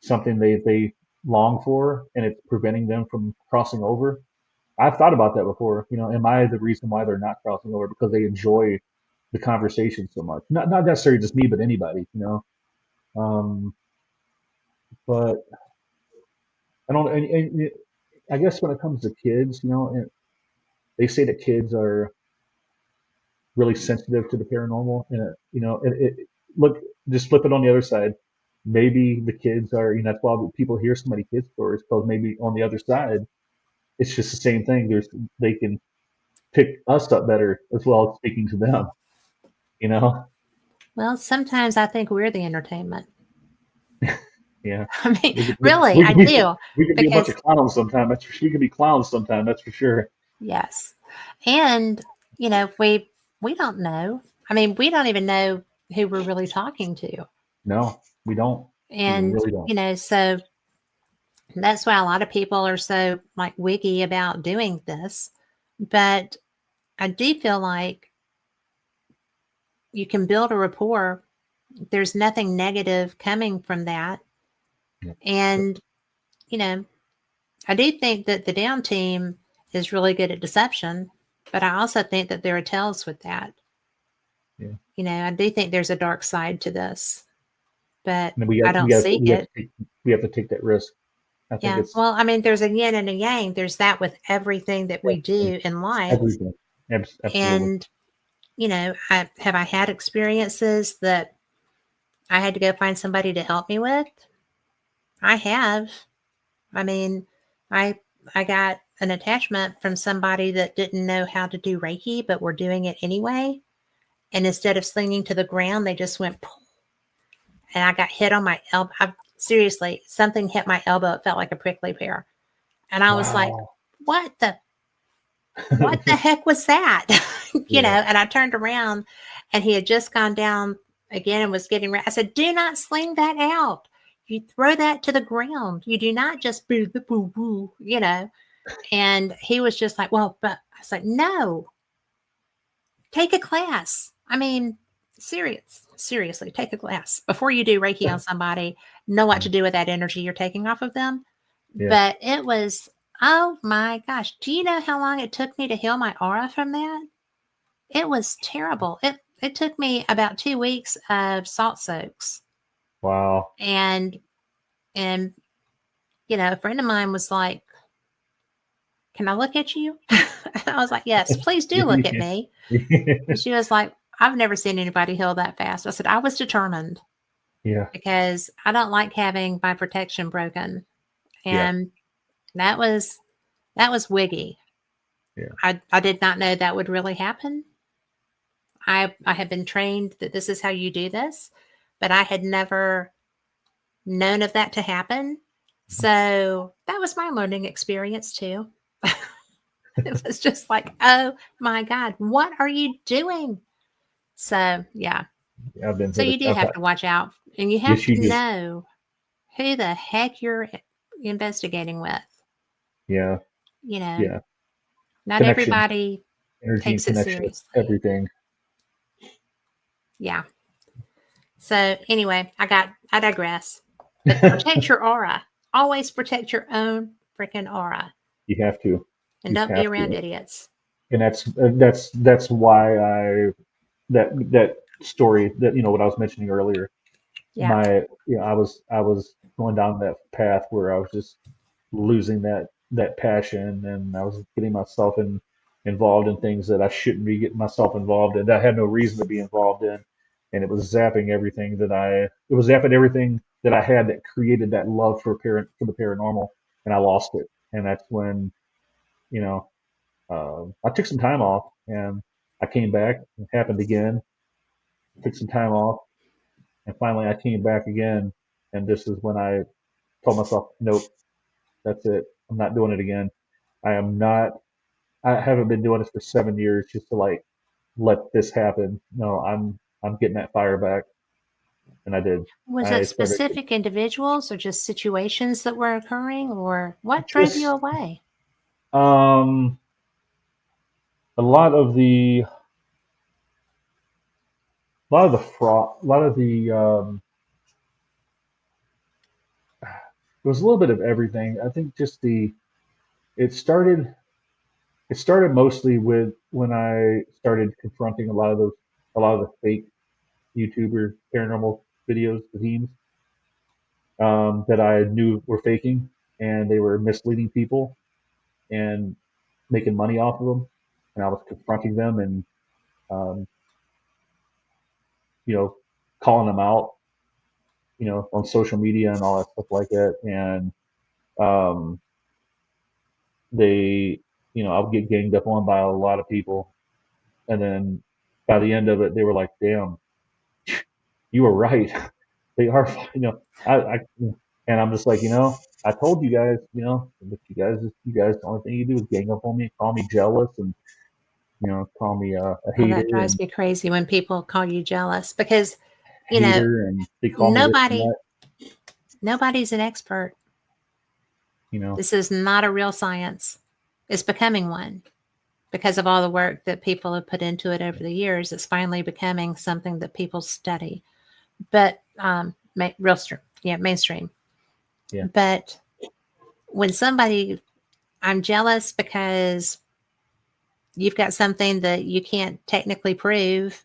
something they long for and it's preventing them from crossing over. I've thought about that before. Am I the reason why they're not crossing over because they enjoy the conversation so much? Not necessarily just me, but anybody. Um, but I don't. And I guess when it comes to kids, and they say that kids are really sensitive to the paranormal, and look, just flip it on the other side. Maybe the kids are. That's why people hear so many kids stories because maybe on the other side, it's just the same thing. They can pick us up better as well as speaking to them. You know. Well, sometimes I think we're the entertainment. Yeah. I mean, We could, we, really, we I could be do. we could be a bunch Because, of clowns sometime. We could be clowns sometime. That's for sure. yes. And, we don't know. I mean, we don't even know who we're really talking to. No, we don't. We And, really don't. so that's why a lot of people are so like wiggy about doing this. But I do feel like you can build a rapport. There's nothing negative coming from that. Yeah. Yep. And, you know, I do think that the down team is really good at deception, but I also think that there are tells with that. Yeah. I do think there's a dark side to this, but And we I got we don't got seek it. we have to take that risk. I think Yeah. it's Well, I mean, there's a yin and a yang. There's that with everything that we yeah, do in life. everything. Absolutely. And, I had experiences that I had to go find somebody to help me with. I have. I mean, I I got an attachment from somebody that didn't know how to do Reiki, but were doing it anyway. And instead of slinging to the ground, they just went, "Poof," and I got hit on my elbow. Seriously, something hit my elbow. It felt like a prickly pear. And I was like, Wow. what the? what the heck was that? Yeah. And I turned around and he had just gone down again and was getting ready. I said, do not sling that out. You throw that to the ground. You do not just boo, boo, boo. And he was just like, well, but I was like, no, take a class. I mean, seriously, take a class before you do Reiki on somebody. Know what to do with that energy you're taking off of them. Yeah. But it was, oh my gosh. Do you know how long it took me to heal my aura from that? It was terrible. It took me about 2 weeks of salt soaks. Wow. And a friend of mine was like, can I look at you? And I was like, yes, please do look at me. And she was like, I've never seen anybody heal that fast. I said, I was determined Yeah. because I don't like having my protection broken. Yeah. And that was wiggy. Yeah. I did not know that would really happen. I have been trained that this is how you do this, but I had never known of that to happen. So that was my learning experience too. It was just like, oh my God, what are you doing? So yeah. I've been So through you do have to watch out, and you have Yes, to you do. know who the heck you're investigating with. Yeah. Yeah. Not Connection, everybody energy, and takes it connection is seriously. everything. Yeah. So anyway, I digress. But protect your aura. Always protect your own freaking aura, You have to. and You don't be have around to. idiots. And that's why that story that what I was mentioning earlier. Yeah. I was going down that path where I was just losing that passion, and I was getting myself involved in things that I shouldn't be getting myself involved in, that I had no reason to be involved in, and it was zapping everything that I had that created that love for the paranormal, and I lost it. And that's when you know I took some time off, and I came back. It happened again. Took some time off, and finally I came back again, and this is when I told myself, nope, that's it. I'm not doing it again. I am not. I haven't been doing this for 7 years just to like let this happen. No, I'm getting that fire back, and I did. Was I it started specific individuals or just situations that were occurring, or what drove you just away? um a lot of the fraud, a lot of the it was a little bit of everything. I think just it started it started mostly with when I started confronting a lot of the fake YouTuber paranormal videos, the teams that I knew were faking, and they were misleading people and making money off of them. And I was confronting them and um, you know calling them out, on social media and all that stuff like that. And um, they, I would get ganged up on by a lot of people, and then by the end of it, they were like, "Damn, you were right. They are, and I'm just like, I told you guys, but you guys, the only thing you do is gang up on me, call me jealous, and call me a Oh, that hater drives me crazy when people call you jealous because, you know, and they call me this and nobody that, nobody's an expert. you know. This is not a real science. It's becoming one because of all the work that people have put into it over the years. It's finally becoming something that people study, but mainstream. Yeah. But when I'm jealous because you've got something that you can't technically prove,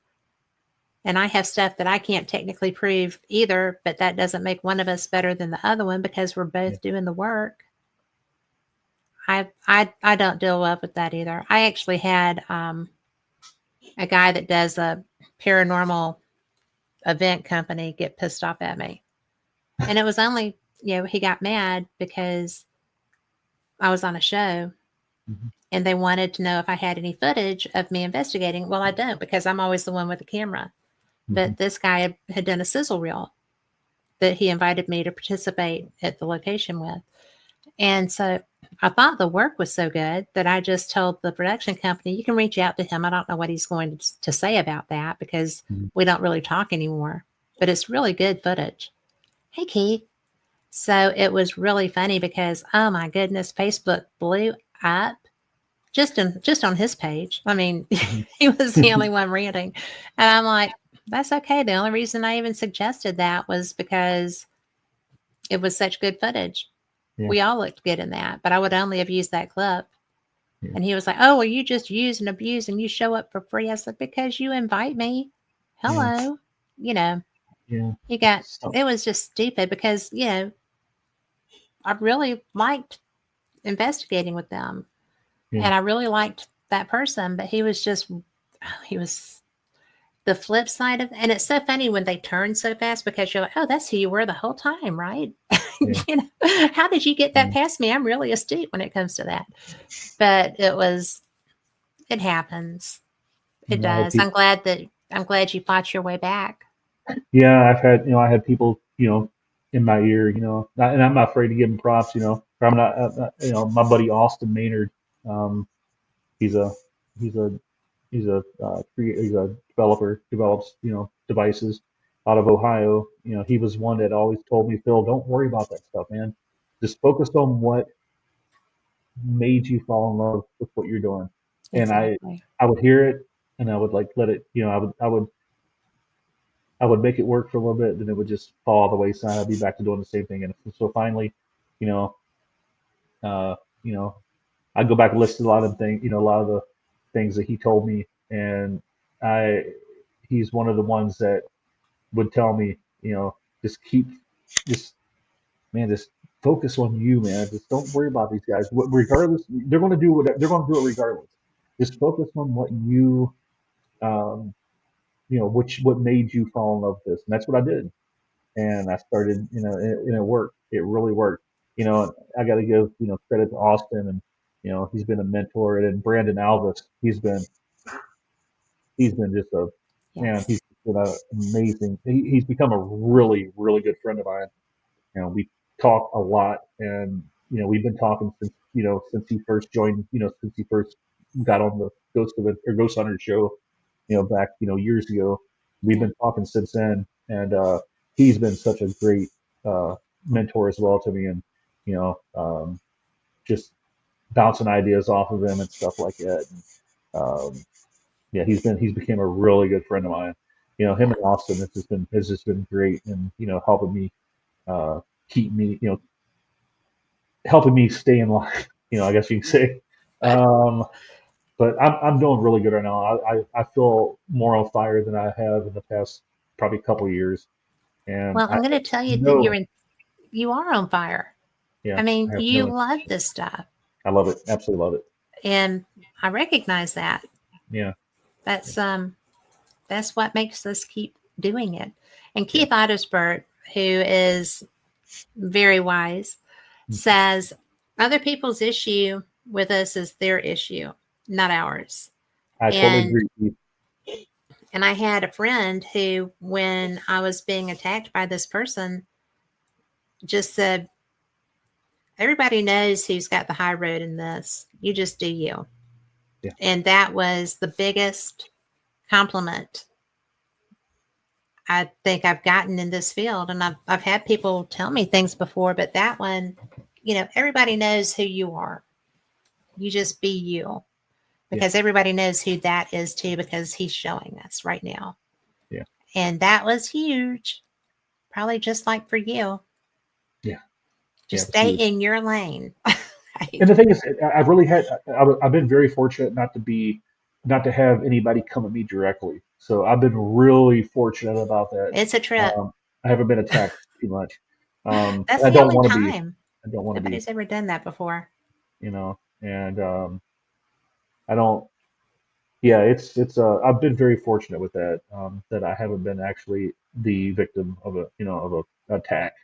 and I have stuff that I can't technically prove either, but that doesn't make one of us better than the other one because we're Yeah. both doing the work. I don't deal well with that either. I actually had a guy that does a paranormal event company get pissed off at me. And it was only, he got mad because I was on a show Mhm. and they wanted to know if I had any footage of me investigating. Well, I don't because I'm always the one with the camera. Mhm. But this guy had done a sizzle reel that he invited me to participate at the location with. And so I thought the work was so good that I just told the production company, you can reach out to him. I don't know what he's going to say about that because Mhm. we don't really talk anymore, but it's really good footage. Hey, Keith. So it was really funny because, oh my goodness, Facebook blew up just on his page. I mean, Mhm. he was the only one ranting. And I'm like, that's okay. The only reason I even suggested that was because it was such good footage. Yeah, We all looked good in that, but I would only have used that clip. yeah, And he was like, "Oh, well, you just use and abuse and you show up for free." I said, "Because you invite me. yeah, Hello." You know, yeah. you got So, it was just stupid because, I really liked investigating with them yeah, and I really liked that person, but he was just he was the flip side of, and it's so funny when they turn so fast because you're like, "Oh, that's who you were the whole time, right?" yeah, How did you get that yeah. past me? I'm really astute when it comes to that. But it happens. It I had does. people. I'm glad you fought your way back. Yeah, I've had I had people in my ear, and I'm not afraid to give them props. Or my buddy Austin Maynard. Um, he's a he's a he's a developer, develops devices out of Ohio. He was one that always told me, Phil, don't worry about that stuff, man. Just focus on what made you fall in love with what you're doing. And Exactly. I would hear it, and I would like let it, I would make it work for a little bit, then it would just fall all the wayside. I'd be back to doing the same thing. And so finally, you know, uh, you know, I'd go back and listen to a lot of the things, a lot of the things that he told me, and I, he's one of the ones that would tell me, just keep, just man, just focus on you, man. Just don't worry about these guys. Regardless, they're going to do what they're going to do it regardless. Just focus on what you, um, which what made you fall in love with this, and that's what I did. And I started, and it worked. It really worked. I got to give credit to Austin, and he's been a mentor, and then Brandon Alvis, he's been just a man. Yes. He's been an amazing. He's become a really really good friend of mine. We talk a lot, and we've been talking since since he first joined. Since he first got on the Ghost Hunter show. Back years ago. We've Yeah. been talking since then, and he's been such a great uh, mentor as well to me, and just bouncing ideas off of him and stuff like that. And, yeah, he's became a really good friend of mine. Him Yeah. and Austin has just been great, and helping me uh, keep me helping me stay in line. I guess you can say. Um, but I'm doing really good right now. I feel more on fire than I have in the past probably couple of years, and Well, I I'm going to have tell you that no, you are on fire. yeah, I mean, I have you no. love this stuff, I love it, absolutely love it. and I recognize that. Yeah, That's um that's what makes us keep doing it. And yeah, Keith Ottersberg, who is very wise, says other people's issue with us is their issue, not ours. I totally And agree. And I had a friend who, when I was being attacked by this person, just said, everybody knows who's got the high road in this. You just do you. Yeah, And that was the biggest compliment I think I've gotten in this field. And I've had people tell me things before, but that one, everybody knows who you are. You just be you yeah, because everybody knows who that is too, because he's showing us right now. yeah, And that was huge, probably just like for you. yeah, yeah. Just It was stay huge. in your lane. And Right. the thing is, I've really had, I've been very fortunate not to have anybody come at me directly. So I've been really fortunate about that. It's a trip. Um, I haven't been attacked too much. That's I the don't only want to be. time. I don't want to be. Nobody's ever done that before. And I don't. Yeah, I've been very fortunate with that. That I haven't been actually the victim of a attack.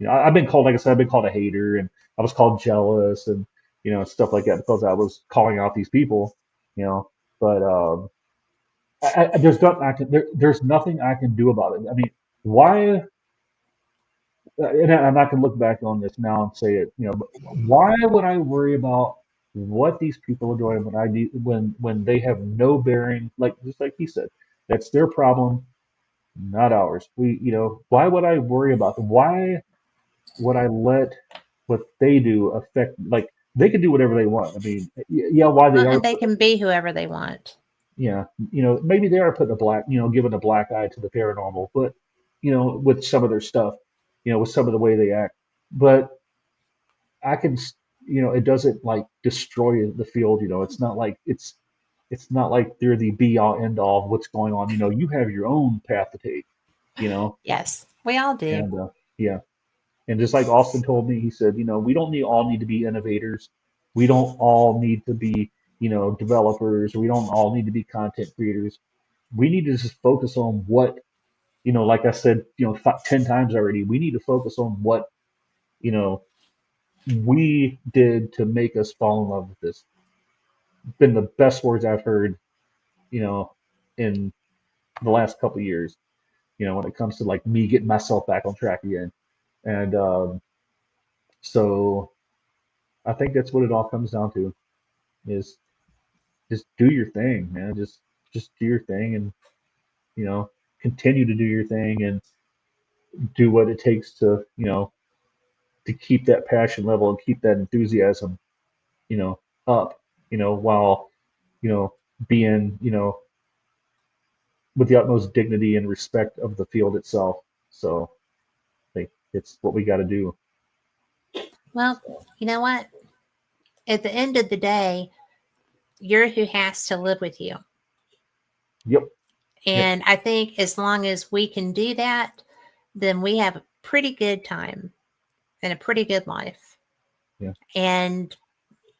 I've been called, like I said, I've been called a hater, and I was called jealous, and stuff like that because I was calling out these people. You know, but there's nothing I can do about it. I mean, why and I'm not going to look back on this now and say it, but why would I worry about what these people are doing when I need when they have no bearing, like just like he said, that's their problem, not ours. Why would I worry about them? Why would I let what they do affect? Like they can do whatever they want. I mean, yeah, why they Well, are and they can be whoever they want. yeah, maybe they are putting a giving a black eye to the paranormal, but with some of their stuff, with some of the way they act. But I can, it doesn't like destroy the field. It's not like they're the be all end all of what's going on. You have your own path to take. You know, Yes, we all do. and yeah, and just like Austin told me, he said, we don't all need to be innovators. We don't all need to be, developers. We don't all need to be content creators. We need to just focus on what, like I said, 10 times already, we need to focus on what, you know, we did to make us fall in love with this. Been the best words I've heard, in the last couple of years, when it comes to like me getting myself back on track again. And so I think that's what it all comes down to is just do your thing, man. Just do your thing and, you know, continue to do your thing and do what it takes to, to keep that passion level and keep that enthusiasm, up, while, you know, being, with the utmost dignity and respect of the field itself. So I think it's what we got to do. Well, you know what? At the end of the day, you're who has to live with you. Yep. Yep. And I think as long as we can do that, then we have a pretty good time and a pretty good life. Yeah. And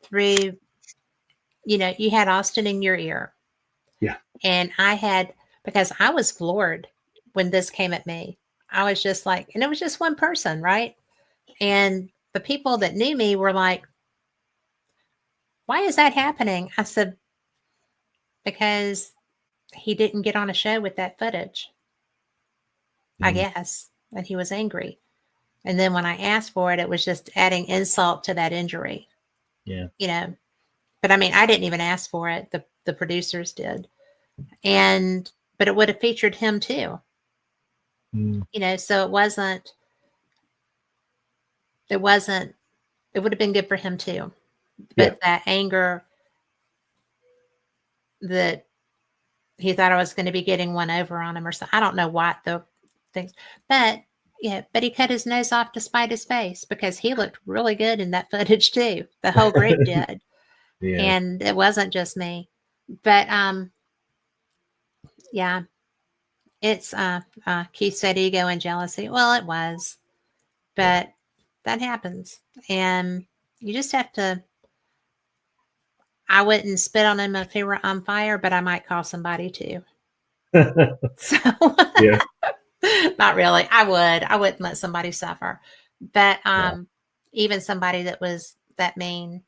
through, you had Austin in your ear. Yeah. And I had, because I was floored when this came at me. I was just like, and it was just one person, right? And the people that knew me were like, why is that happening? I said, because he didn't get on a show with that footage, I guess. And he was angry. And then when I asked for it, it was just adding insult to that injury. Yeah. But I mean, I didn't even ask for it. The producers did. But it would have featured him too. So it would have been good for him too. But that anger that he thought I was going to be getting one over on him or something. I don't know what the things, but he cut his nose off to spite his face because he looked really good in that footage too. The whole group did. Yeah. And it wasn't just me. But it's Keith said ego and jealousy. Well, it was, but that happens. And you just have to, I wouldn't spit on him if he were on fire, but I might call somebody too. So Yeah. not really. I wouldn't let somebody suffer. But even somebody that was that mean.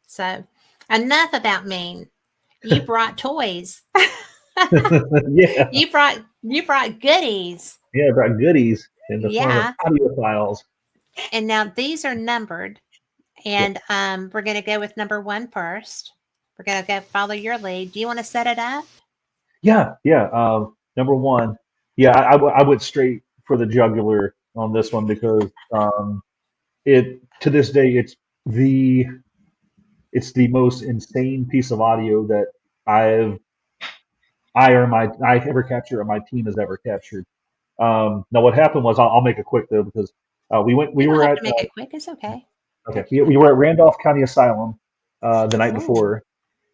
So enough about mean. You brought toys. Yeah. You brought goodies. Yeah, I brought goodies in the form of Yeah. audio files. And now these are numbered. And we're going to go with number 1 first. We're going to go follow your lead. Do you want to set it up? Yeah, yeah. Number one, yeah, I went straight for the jugular on this one because it to this day the it's the most insane piece of audio that I've I ever captured or my team has ever captured. Now what happened was I'll make it quick though because we You don't were have at to make it quick. It's okay. okay we were at Randolph County Asylum the night Ooh. before.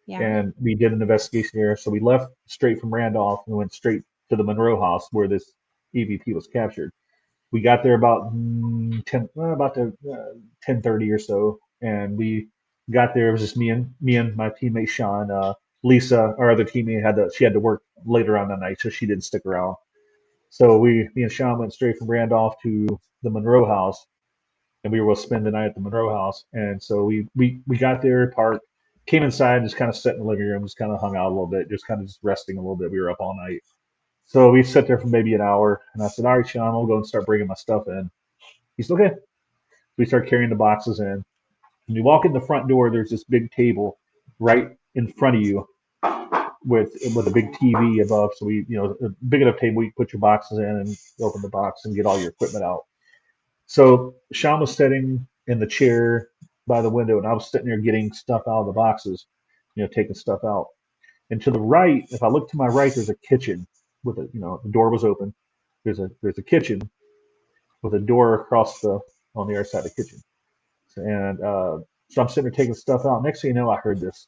Yeah. And we did an investigation there. So we left straight from Randolph and went straight to the Monroe house where this EVP was captured. We got there about 10:30 or so, and we got there. It was just me and my teammate Shawn. Lisa, our other teammate, she had to work later on that night, so she didn't stick around. So me and Shawn went straight from Randolph to the Monroe house, and we were going to spend the night at the Monroe house. And so we got there, parked, came inside, just kind of sat in the living room, just kind of hung out a little bit, just kind of just resting a little bit. We were up all night. So we sat there for maybe an hour, and I said, all right, Sean, I'll go and start bringing my stuff in. He said, okay. So we start carrying the boxes in. When you walk in the front door, there's this big table right in front of you with a big TV above. So we, a big enough table you can put your boxes in and open the box and get all your equipment out. So Sean was sitting in the chair by the window, and I was sitting there getting stuff out of the boxes, taking stuff out. And to the right, if I look to my right, there's a kitchen with the door was open. There's a kitchen with a door across on the other side of the kitchen. And so I'm sitting there taking stuff out. Next thing you know, I heard this.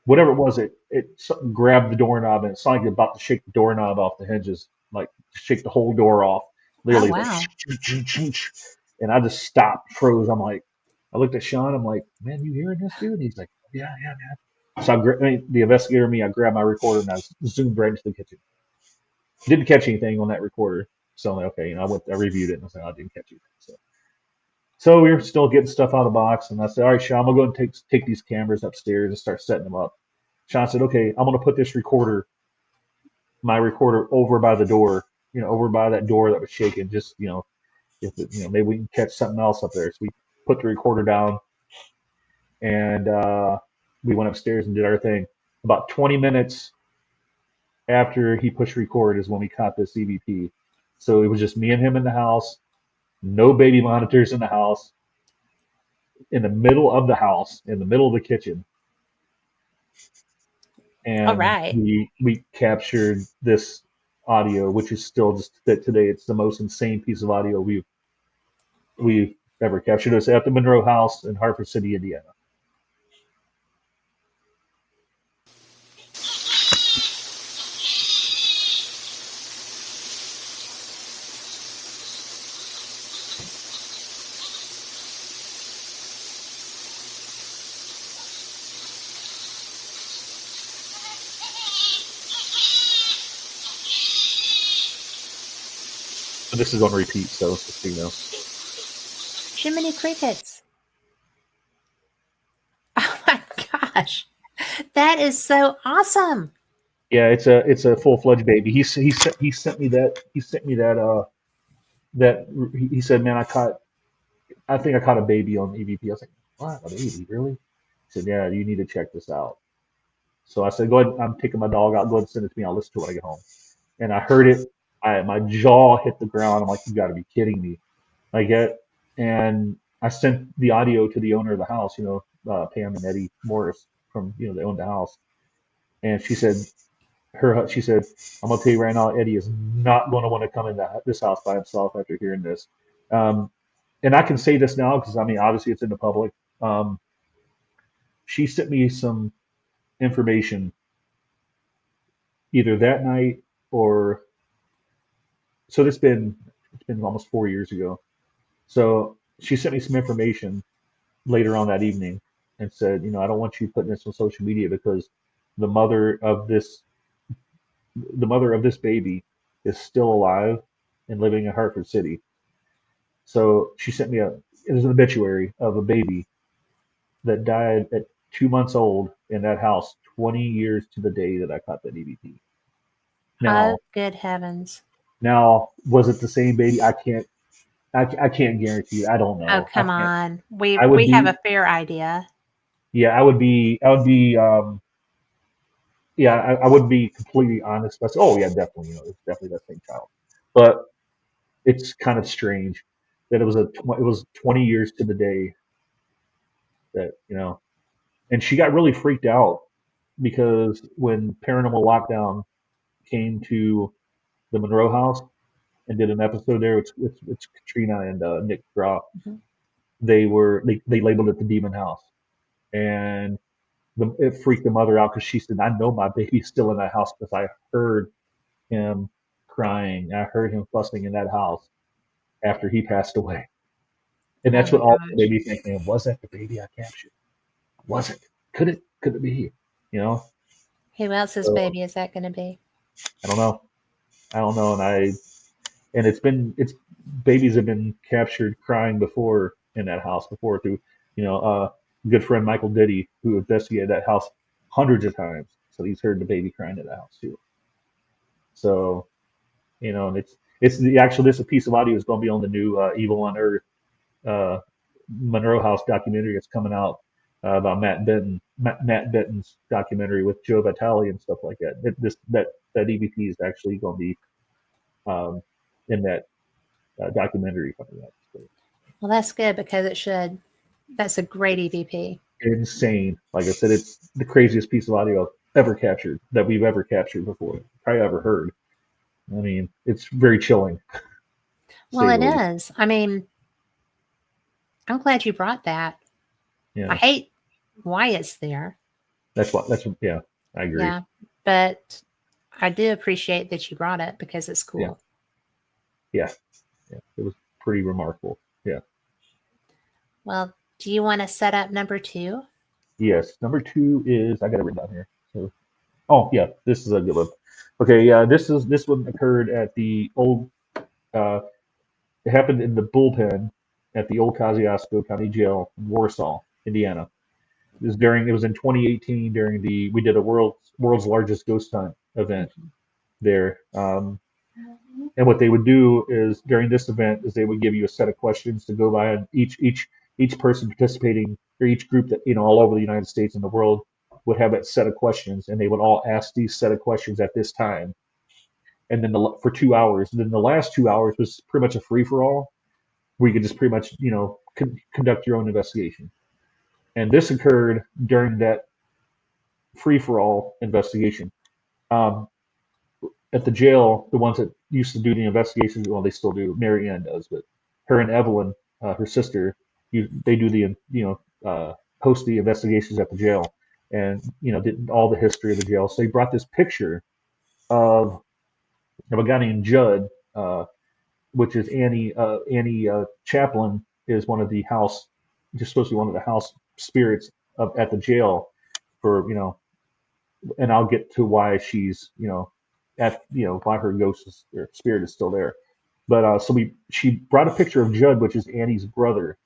Whatever it was, it something grabbed the doorknob and it sounded like about to shake the doorknob off the hinges, like shake the whole door off. Oh, Literally, like, wow. and I just stopped, froze. I'm like, I looked at Sean. I'm like, man, you hearing this, dude? And he's like, yeah, yeah, man. So the investigator and me, I grabbed my recorder and I zoomed right into the kitchen. Didn't catch anything on that recorder. So I'm like, okay, I reviewed it and I was like, I didn't catch anything. So we were still getting stuff out of the box, and I said, all right, Sean, I'm gonna go and take these cameras upstairs and start setting them up. Sean said, okay, I'm gonna put my recorder over by the door, over by that door that was shaking, just if maybe we can catch something else up there. So we put the recorder down, and we went upstairs and did our thing. About 20 minutes after he pushed record is when we caught this EVP. So it was just me and him in the house, no baby monitors in the house, in the middle of the house, in the middle of the kitchen, All and right. we captured this audio, which is still just that today. It's the most insane piece of audio we've ever captured. It's at the Monroe House in Hartford City, Indiana. So this is on repeat, so it's just Jiminy Crickets. Oh my gosh. That is so awesome. Yeah, it's a full fledged baby. He sent me that he said, man, I think I caught a baby on EVP. I was like, what, a baby, really? He said, yeah, you need to check this out. So I said, go ahead. I'm taking my dog out. Go ahead and send it to me. I'll listen to it when I get home. And I heard it. My jaw hit the ground. I'm like, you got to be kidding me. I get, and I sent the audio to the owner of the house, Pam and Eddie Morris from, they owned the house. And she said, I'm gonna tell you right now, Eddie is not going to want to come in this house by himself after hearing this. Um, and I can say this now because I mean, obviously it's in the public. Um, she sent me some information either that night or so it's been almost 4 years ago. So she sent me some information later on that evening and said, I don't want you putting this on social media because the mother of this the mother of this baby is still alive and living in Hartford City. So she sent me it was an obituary of a baby that died at 2 months old in that house 20 years to the day that I caught that EVP. Oh, Now, good heavens. was it the same baby? I can't guarantee. I don't Oh, know. I come can't. on. We I would we have a be, fair idea. yeah, I would be, yeah, I would be completely honest. But oh yeah, definitely, it's definitely that same child. But it's kind of strange that it was 20 years to the day that, and she got really freaked out because when paranormal lockdown came to the Monroe house and did an episode there, it's Katrina and Nick Groff. Mhm. They labeled it the demon house, and it freaked the mother out because she said, I know my baby's still in that house because I heard him crying. I heard him fussing in that house after he passed away. And Oh that's my what all made gosh. me think, man, was that the baby I captured? Was it? Could it be? You know? Who else's So baby is that going to be? I don't know. I don't know. And it's babies have been captured crying before in that house before through, good friend Michael Diddy, who investigated that house hundreds of times. So he's heard the baby crying in the house too. So, and It's the actual. This piece of audio is going to be on the new Evil on Earth uh, Monroe House documentary that's coming out about Matt Benton's documentary with Joe Vitale and stuff like that. That EVP is actually going to be um, in that documentary coming up. So Well, that's good because it should. That's a great EVP. insane. Like I said, it's the craziest piece of audio I've ever captured that we've ever captured before, probably ever heard. I mean, it's very chilling, to Well, say it the least. is. I mean, I'm glad you brought that. I Yeah, hate why it's there. yeah, I agree. Yeah, but I do appreciate that you brought it because it's Yeah, cool. yeah, yeah. It was pretty remarkable. Yeah. Well, do you want to set up number two? Yes. Number two is I got it written down here. So, oh yeah, this is a good one. Okay, yeah, this one occurred at the old. Uh, it happened in the bullpen at the old Kosciuszko County Jail in Warsaw, Indiana. It was in 2018 during the we did a world's largest ghost hunt event Mhm. there. And what they would do is during this event is they would give you a set of questions to go by, and each person participating or each group that all over the United States and the world would have that set of questions, and they would all ask these set of questions at this time, and then for 2 hours. And then the last 2 hours was pretty much a free for all, where you could just pretty much conduct your own investigation. And this occurred during that free for all investigation. Um, at the jail, the ones that used to do the investigations, well, they still do. Mary Ann does, but her and Evelyn, her sister, they do the host the investigations at the jail, and did all the history of the jail. So they brought this picture of a guy named Judd, which is Annie Chaplin is one of the house, just supposed to be one of the house spirits at the jail for and I'll get to why she's, why her ghost or spirit is still there. But she brought a picture of Judd, which is Annie's brother,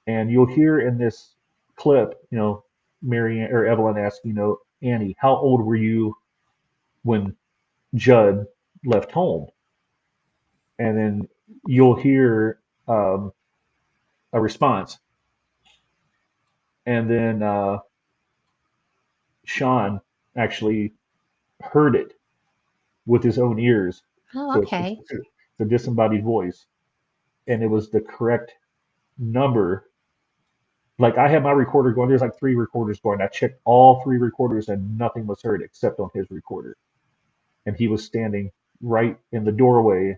and you'll hear in this clip, Mary or Evelyn asking, Annie, how old were you when Judd left home? And then you'll hear a response, and then Shawn actually heard it with his own ears, Oh, so okay. it's a disembodied voice, and it was the correct number. Like I had my recorder going, there's like three recorders going. I checked all three recorders and nothing was heard except on his recorder. And he was standing right in the doorway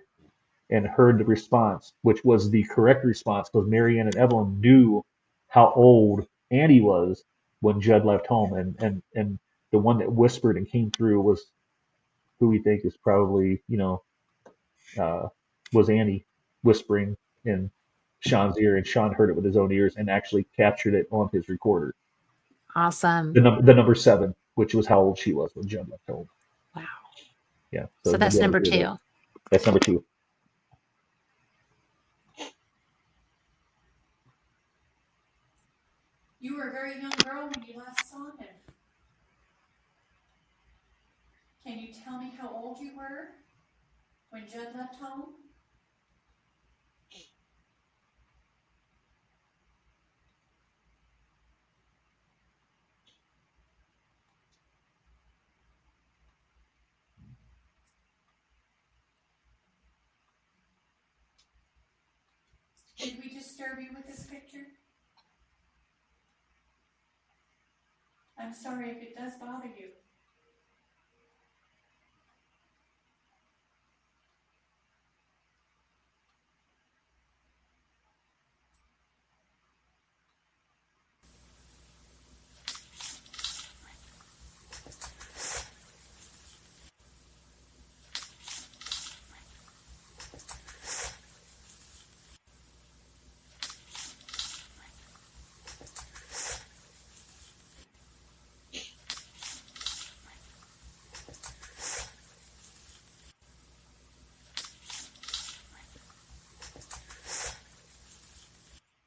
and heard the response, which was the correct response because Marianne and Evelyn knew how old Annie was when Judd left home. And the one that whispered and came through was who we think is probably, uh, was Annie whispering in Sean's ear, and Sean heard it with his own ears and actually captured it on his recorder. Awesome. The number seven, which was how old she was when Judd left home. Wow. Yeah, so So you'll be that's able number to hear that. two. That's number two. You were a very young girl when you last saw him. Can you tell me how old you were when Judd left home? Did we disturb you with this picture? I'm sorry if it does bother you.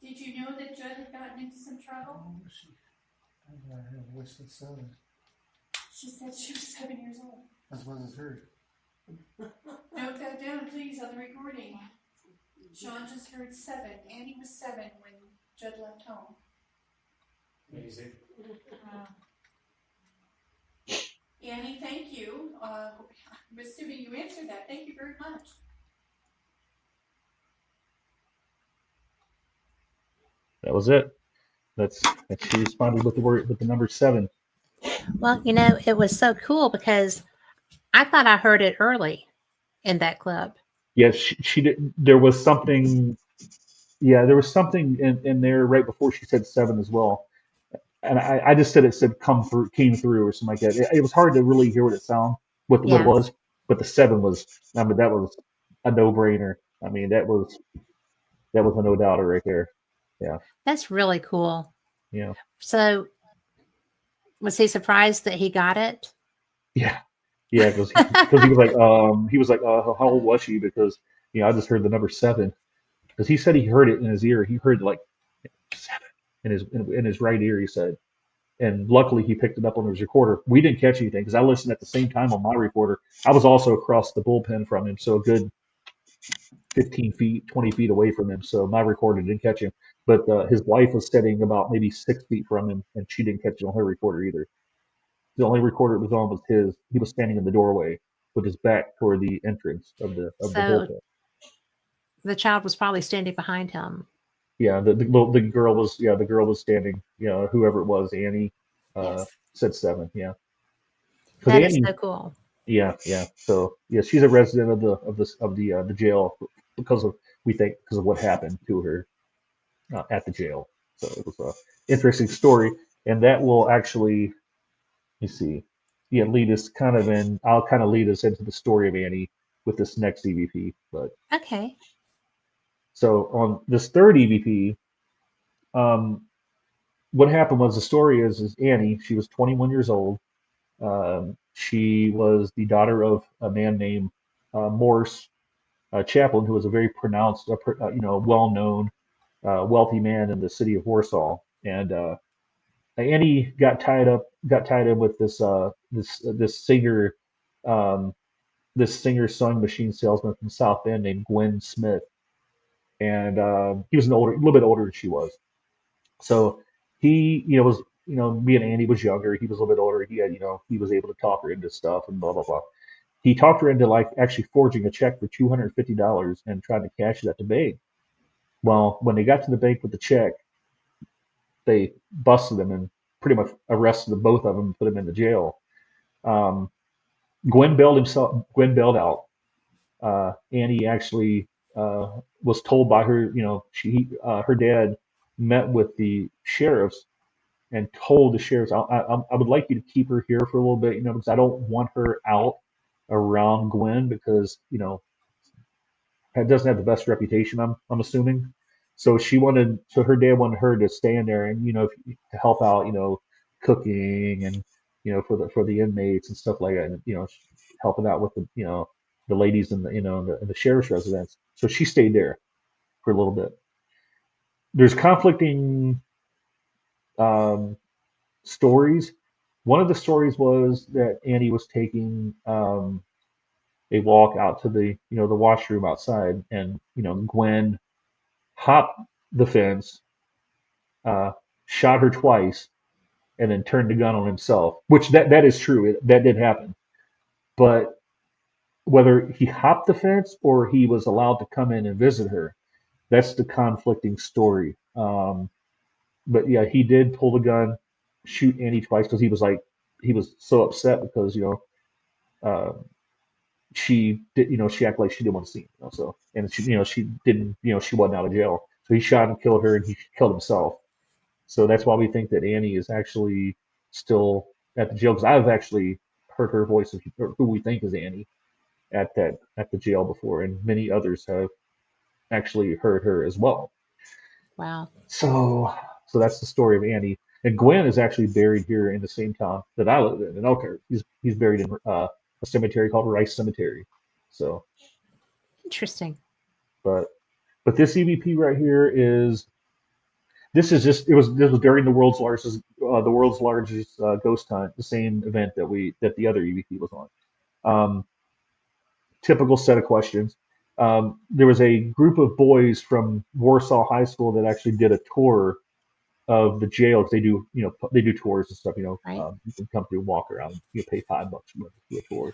Did you know that Judd had gotten into some trouble? I have a voice that's 7. She said she was 7 years old. That's what I heard. Note that down, please, on the recording. Shawn just heard 7. Annie was 7 when Judd left home. Amazing. Annie, thank you. I'm assuming you answered that. Thank you very much. That was it. That's she responded with the number 7. Well, you know, it was so cool because I thought I heard it early in that club. Yeah, she did. There was something. Yeah, there was something in there right before she said 7 as well. And I just said it said came through or something like that. It was hard to really hear what it what it Yeah, was, but the 7 was. I mean, that was a no brainer. I mean, that was a no doubter right there. Yeah, that's really cool. yeah, So, was he surprised that he got it? yeah, yeah. Because he was like, how old was she? Because I just heard the number 7. Because he said he heard it in his ear. He heard like 7 in his right ear. He said. And luckily he picked it up on his recorder. We didn't catch anything because I listened at the same time on my recorder. I was also across the bullpen from him, so a good 15 feet, 20 feet away from him. So my recorder didn't catch him. But his wife was sitting about maybe 6 feet from him, and she didn't catch it on her recorder either. The only recorder it was on was his. He was standing in the doorway with his back toward the entrance of the So, bullpen. the child was probably standing behind him. Yeah, the girl was standing. Whoever it was, Annie, Yes, said 7. Yeah, because that is Annie. so cool. Yeah, yeah. So yeah, she's a resident of the jail because of what happened to her at the jail. So it was a interesting story, and that will actually, you see, yeah, lead us kind of in. I'll kind of lead us into the story of Annie with this next EVP. But Okay. so on this third EVP, um, what happened was the story is Annie. She was 21 years old. She was the daughter of a man named Morse Chaplin, who was a very pronounced, well-known, wealthy man in the city of Warsaw. And Annie got tied in with this um, singer sewing machine salesman from South Bend named Gwen Smith, and he was a little bit older than she was. So he, was, me and Andy was younger. He was a little bit older. He was able to talk her into stuff and blah blah blah. He talked her into like actually forging a check for $250 and trying to cash it at the bank. Well, when they got to the bank with the check, they busted them and pretty much arrested the both of them and put them in the jail. Um, Gwen bailed out. Annie actually was told by her, her dad met with the sheriffs and told the sheriffs, I would like you to keep her here for a little bit, because I don't want her out around Gwen because, it doesn't have the best reputation, I'm assuming. So her dad wanted her to stay in there and, to help out, cooking and, for the inmates and stuff like that, and, helping out with the ladies in the sheriff's residence. So she stayed there for a little bit. There's conflicting um, stories. One of the stories was that Annie was taking a walk out to the washroom outside, and Gwen hopped the fence, uh, shot her twice, and then turned the gun on himself. Which that is true. That did happen. But whether he hopped the fence or he was allowed to come in and visit her, that's the conflicting story. But yeah, he did pull the gun, shoot Annie twice because he was so upset because uh, she did she acted like she didn't want to see him, so and she didn't she wasn't out of jail, so he shot and killed her and he killed himself. So that's why we think that Annie is actually still at the jail, because I've actually heard her voice of who we think is Annie at the jail before, and many others have actually heard her as well. Wow. So that's the story of Annie. And Gwen is actually buried here in the same town that I live in Elkhart. He's buried in a cemetery called Rice Cemetery. So, Interesting. but this EVP right here is this was during the world's largest ghost hunt, the same event that the other EVP was on. Um, typical set of questions. There was a group of boys from Warsaw High School that actually did a tour of the jail. 'Cause they do, they do tours and stuff. Right. You can come through and walk around. You pay $5 for a tour.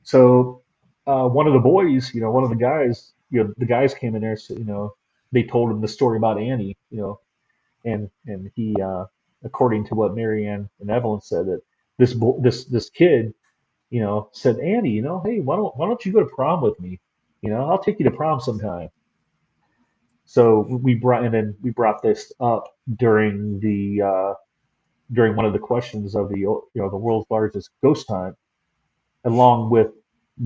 So one of the boys, one of the guys, the guys came in there. So, they told him the story about Annie. And he, according to what Marianne and Evelyn said, that this kid, said, Annie, hey, why don't you go to prom with me? I'll take you to prom sometime. So we brought this up during one of the questions of the world's largest ghost hunt, along with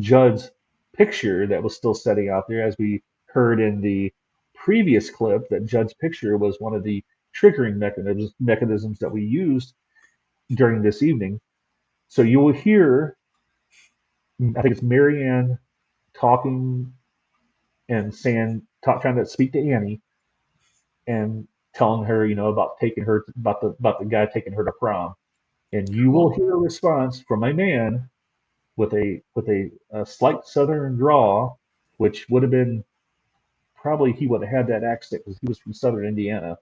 Judd's picture that was still sitting out there, as we heard in the previous clip, that Judd's picture was one of the triggering mechanisms that we used during this evening. So you will hear, I think it's Marianne talking and trying to speak to Annie and telling her, about the guy taking her to prom. And you will hear a response from a man with a slight southern drawl, which would have been, probably he would have had that accent because he was from southern Indiana.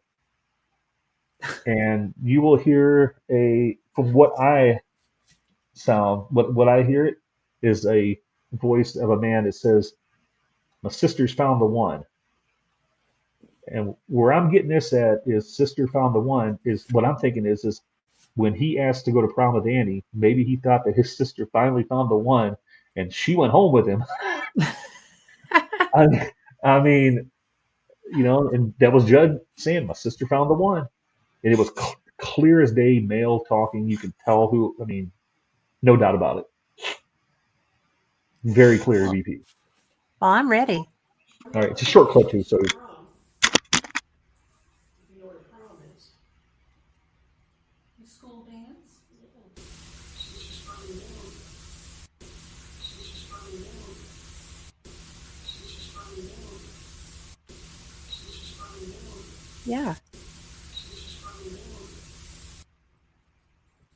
And you will hear from what I hear it is a voice of a man that says, "My sister's found the one." And where I'm getting this at is, sister found the one, is what I'm thinking is when he asked to go to prom with Annie, maybe he thought that his sister finally found the one and she went home with him. I mean, and that was Judd saying, "My sister found the one." And it was clear as day, male talking. You could tell who, no doubt about it. Very clear VP. Well, I'm ready. All right, it's a short clip too, so. School dance? Yeah.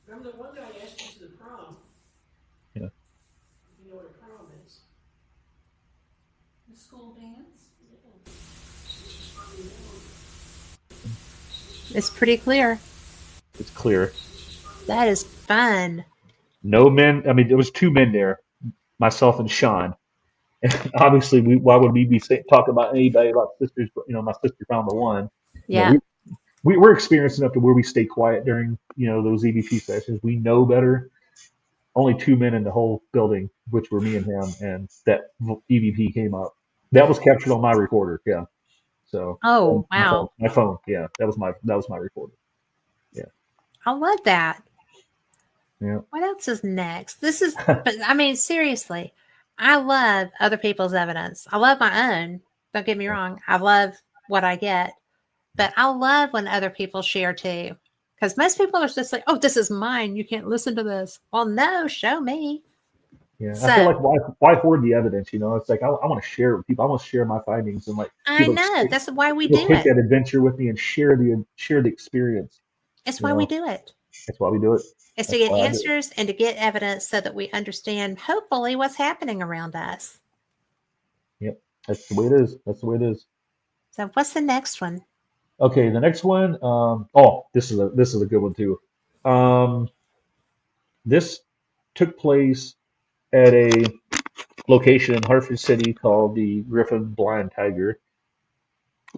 Remember the one guy asked you to the prom? Yeah. You know what a prom is? The school dance? It's pretty clear. It's clear. That is fun. No men. There was two men there, myself and Shawn. And obviously, why would we be talking about anybody about sisters? My sister found the one. Yeah. We're experienced enough to where we stay quiet during those EVP sessions. We know better. Only two men in the whole building, which were me and him, and that EVP came up. That was captured on my recorder. Yeah. So. Oh, wow. My phone. Yeah, that was my recorder. Yeah. I love that. Yeah. What else is next? This is, but seriously, I love other people's evidence. I love my own. Don't get me wrong. I love what I get, but I love when other people share too. Because most people are just like, "Oh, this is mine. You can't listen to this." Well, no, show me. Yeah, So, I feel like why hoard the evidence? It's like I want to share it with people. I want to share my findings, and I know that's why we people do take it. that adventure with me and share the experience. It's why we do it. That's why we do it. It's to get answers and to get evidence so that we understand, hopefully, what's happening around us. Yep, that's the way it is. That's the way it is. So, what's the next one? Okay, the next one. This is a good one too. This took place at a location in Hartford City called the Griffin Blind Tiger,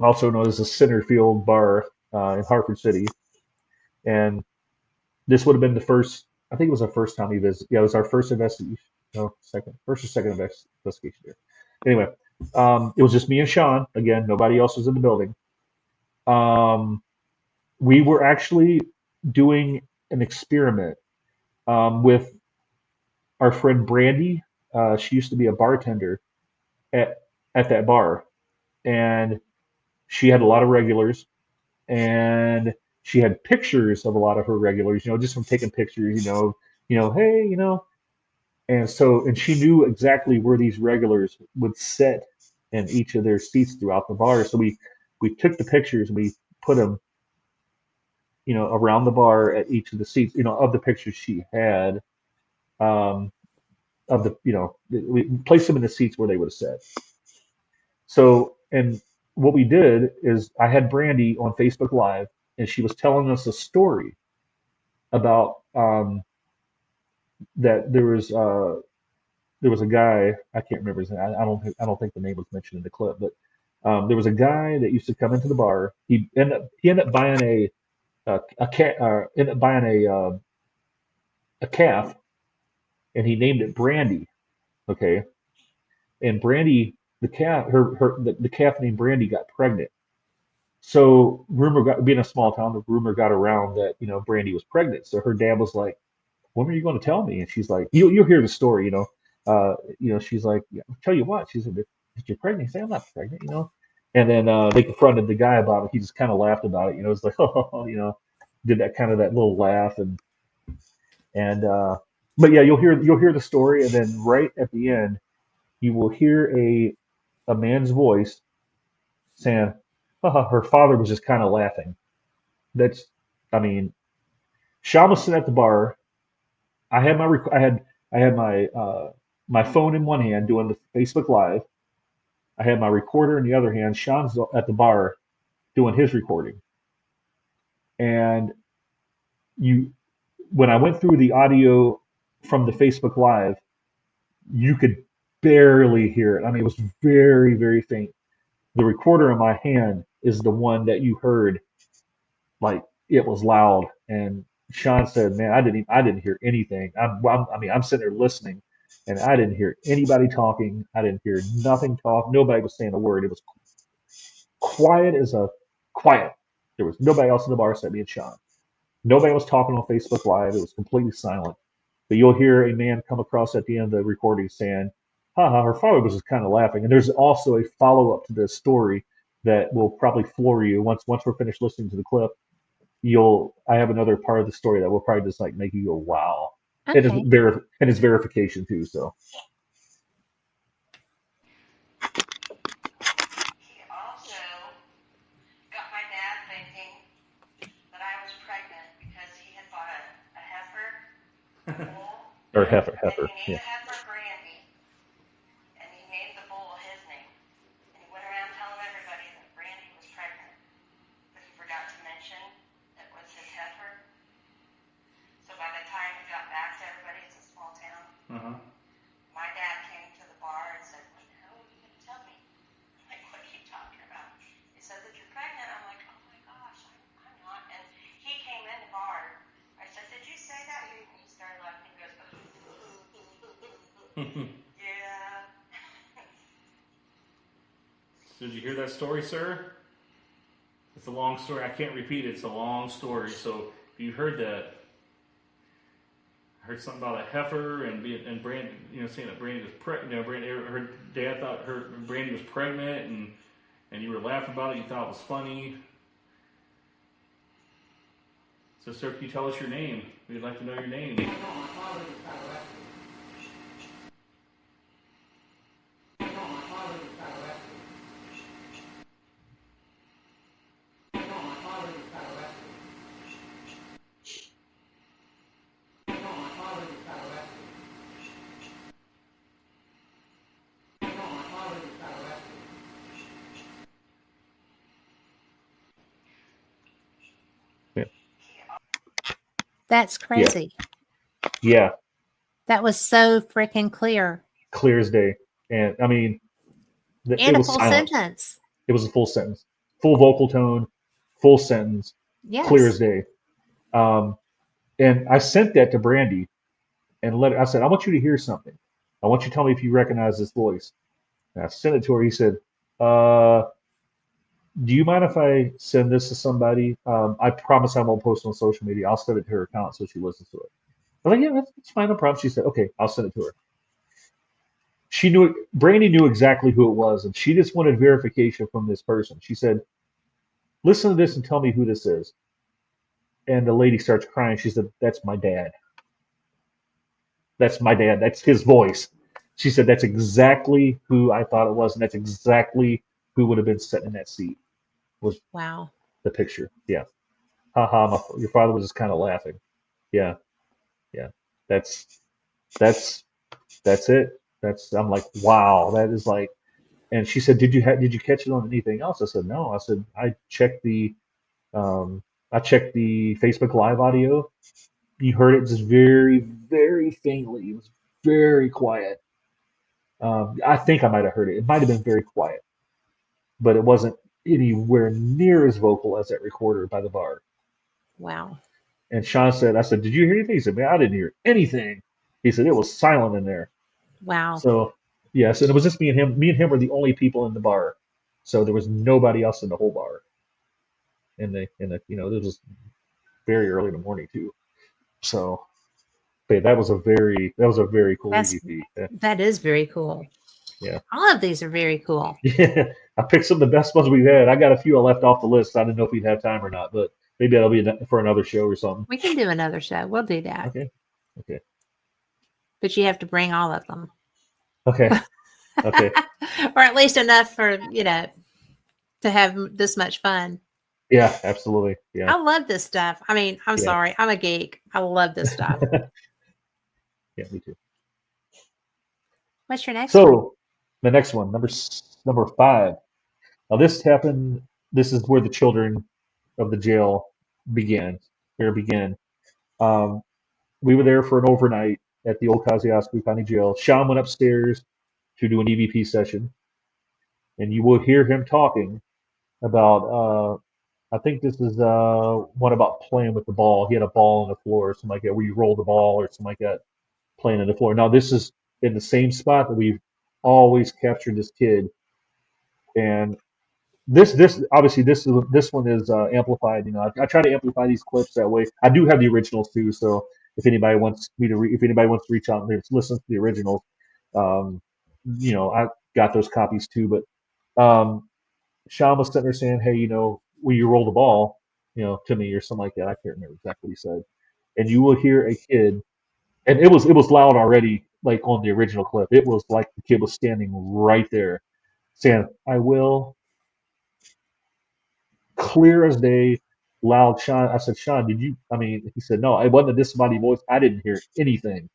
also known as the Centerfield Bar in Hartford City. And this would have been the first, I think it was our first time we visited. Yeah, it was our first investigation. No, first or second investigation there. Anyway, it was just me and Shawn. Again, nobody else was in the building. We were actually doing an experiment with our friend Brandy. She used to be a bartender at that bar, and she had a lot of regulars, and she had pictures of a lot of her regulars, just from taking pictures, hey, and she knew exactly where these regulars would sit in each of their seats throughout the bar. So we took the pictures and we put them, around the bar at each of the seats, of the pictures she had. of the, we placed them in the seats where they would have sat. So, and what we did is I had Brandy on Facebook Live, and she was telling us a story about that there was a guy, I can't remember his name. I don't think the name was mentioned in the clip, but there was a guy that used to come into the bar. He ended up buying a cat ended up buying a calf, and he named it Brandy. Okay, and Brandy, the calf, the calf named Brandy got pregnant. So being a small town, the rumor got around that Brandy was pregnant. So her dad was like, "When are you going to tell me?" And she's like, "You'll hear the story, She's like, yeah, I'll tell you what." She said, "If you're pregnant," he said, "I'm not pregnant." And then they confronted the guy about it. He just kind of laughed about it. It's like, oh, did that little laugh and but yeah, you'll hear the story, and then right at the end, you will hear a man's voice saying, "Haha, her father was just kind of laughing." That's, I mean, Sean was sitting at the bar. I had my my phone in one hand doing the Facebook Live. I had my recorder in the other hand. Sean's at the bar doing his recording. And you, when I went through the audio from the Facebook Live, you could barely hear it. I mean, it was very, very faint. The recorder in my hand is the one that you heard, like it was loud. And Sean said, "Man, I didn't hear anything. I'm sitting there listening, and I didn't hear anybody talking. I didn't hear nothing talk. Nobody was saying a word. It was quiet as a quiet. There was nobody else in the bar except me and Sean. Nobody was talking on Facebook Live. It was completely silent. But you'll hear a man come across at the end of the recording saying, haha, her father was just kind of laughing." And there's also a follow up to this story that will probably floor you once we're finished listening to the clip. I have another part of the story that will probably just like make you go, wow. And Okay. it's verification too, so. He also got my dad thinking that I was pregnant because he had bought a heifer, a bull, Or Yeah. heifer, and he yeah. named the heifer Brandy, and he named the bull his name. And he went around telling everybody that Brandy was pregnant, but he forgot to mention it was his heifer. So by the time he got back to everybody, it's a small town, Uh-huh. my dad came to the bar and said, "What the hell are you going to tell me?" I'm like, "What are you talking about?" He said that you're pregnant. I'm like, "Oh my gosh, I'm not." And he came in the bar. I said, "Did you say that?" He started laughing. He goes, "Yeah." Did you hear that story, sir? It's a long story. I can't repeat it. It's a long story. So if you heard that, I heard something about a heifer and Brandy, saying that Brandy was pregnant. Brandy, her dad thought Brandy was pregnant, and you were laughing about it. You thought it was funny. So, sir, can you tell us your name? We'd like to know your name. No, my father was kind of laughing. No, my father was kind of laughing. No, my father was kind of laughing. No, my father was kind of laughing. No, my father was kind of laughing. Yeah. That's Yeah. crazy. Yeah. That was so freaking clear. Clear as day. And I mean, And it a was full silent. sentence. It was a full sentence, full vocal tone, full sentence, clear as Yes. day. And I sent that to Brandy and I said, "I want you to hear something. I want you to tell me if you recognize this voice." And I sent it to her. He said, uh, "Do you mind if I send this to somebody? I promise I won't post it on social media. I'll send it to her account so she listens to it." I was like, "Yeah, that's fine, no problem." She said, "Okay, I'll send it to her." Brandy knew exactly who it was, and she just wanted verification from this person. She said, "Listen to this and tell me who this is." And the lady starts crying. She said, "That's my dad. That's my dad. That's his voice." She said, "That's exactly who I thought it was, and that's exactly who would have been sitting in that seat." Was Wow. the picture? Yeah. Haha. Your father was just kind of laughing. Yeah. Yeah. That's That's it. I'm like, wow, that is like. And she said, did you catch it on anything else? I said, no. I said, um, I checked the Facebook Live audio. You heard it just very, very faintly. It was very quiet. I think I might have heard it. It might have been very quiet, but it wasn't anywhere near as vocal as that recorder by the bar. Wow. And Sean said, I said, did you hear anything? He said, man, I didn't hear anything. He said, it was silent in there. Wow. So, yes, and it was just me and him. Me and him were the only people in the bar. So there was nobody else in the whole bar. This was very early in the morning too. So, but that was a very cool That's EVP. Yeah. that is very cool. Yeah. All of these are very cool. Yeah, I picked some of the best ones we've had. I got a few I left off the list. I didn't know if we'd have time or not, but maybe that'll be for another show or something. We can do another show. We'll do that. Okay. Okay. But you have to bring all of them. Okay. Okay. Or at least enough for, to have this much fun. Yeah, absolutely. Yeah. I love this stuff. I mean, I'm Yeah. sorry. I'm a geek. I love this stuff. Yeah, me too. What's your next one? So the next one, number 5. Now this happened. This is where the children of the jail began. Um, we were there for an overnight at the old Kosciuszko County Jail. Sean went upstairs to do an EVP session, and you will hear him talking about. I think this is one about playing with the ball. He had a ball on the floor, or something like that, where you roll the ball or something like that, playing on the floor. Now this is in the same spot that we've always captured this kid, and this obviously this one is amplified. I try to amplify these clips that way. I do have the originals too, so if anybody wants to reach out and listen to the originals, um, I got those copies too. But Sean was sitting there saying, "Hey, will you roll the ball, to me or something like that?" I can't remember exactly what he said. And you will hear a kid, and it was loud already, like on the original clip. It was like the kid was standing right there, saying, "I will." Clear as day, loud. Sean, I said, Sean, did you? I mean, he said, no, it wasn't a disembodied voice. I didn't hear anything.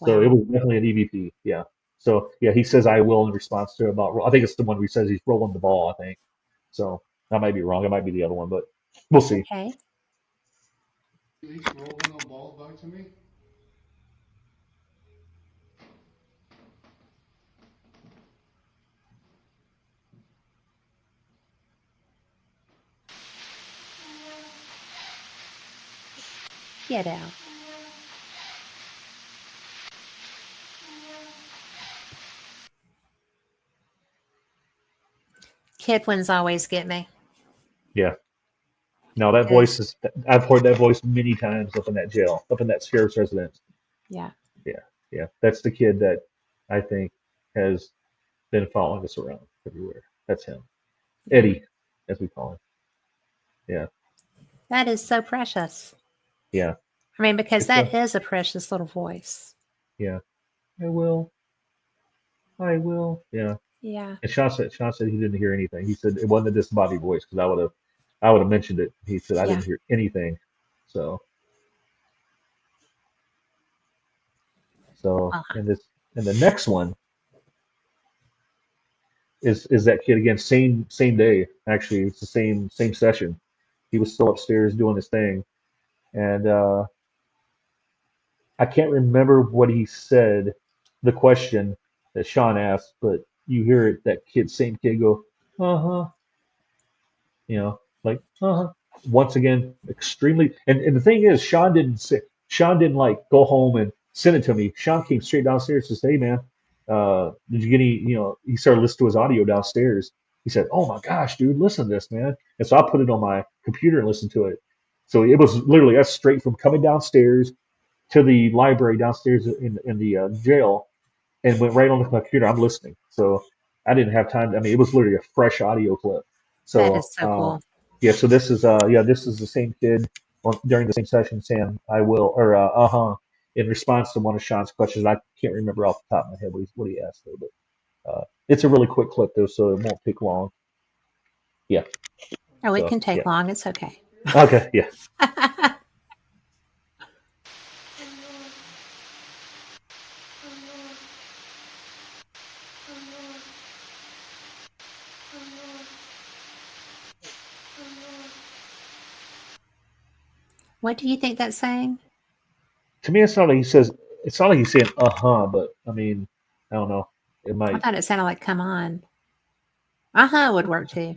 So it Wow. was definitely an EVP. Yeah. So yeah, he says I will in response to about. I think it's the one where he says he's rolling the ball. I think. So I might be wrong. It might be the other one, but we'll see. Okay. At least roll one of the balls back to me. Get out. Kid ones always get me. Yeah. No, that voice is. I've heard that voice many times up in that jail, up in that sheriff's residence. Yeah. Yeah. Yeah. That's the kid that I think has been following us around everywhere. That's him, Eddie, as we call him. Yeah. That is so precious. Yeah. I mean, because It's that is a precious little voice. Yeah. I will. Yeah. Yeah. And Sean said he didn't hear anything. He said it wasn't a disembodied voice because I would have mentioned it. He said I Yeah. didn't hear anything. So Well, and the next one is that kid again. Same day actually. It's the same session. He was still upstairs doing his thing, and I can't remember what he said. The question that Sean asked, but you hear it. That same kid go, uh huh. Like, once again, extremely. And the thing is, Sean didn't like go home and send it to me. Sean came straight downstairs to say, hey, man, did you get any, he started listening to his audio downstairs. He said, oh my gosh, dude, listen to this, man. And so I put it on my computer and listened to it. So it was literally, that's straight from coming downstairs to the library downstairs in the jail and went right on the computer. I'm listening. So I didn't have time. I mean, it was literally a fresh audio clip. that So is so cool. yeah, so this is the same kid during the same session saying I will or in response to one of Sean's questions. I can't remember off the top of my head what he asked though, but it's a really quick clip though, so it won't take long. Yeah. Oh, it So can take yeah. long. It's okay. Okay. Yeah. What do you think that's saying? To me, it's not like he says. It's not like he's saying but I mean, I don't know. It I might. thought it sounded like "come on." Would work too.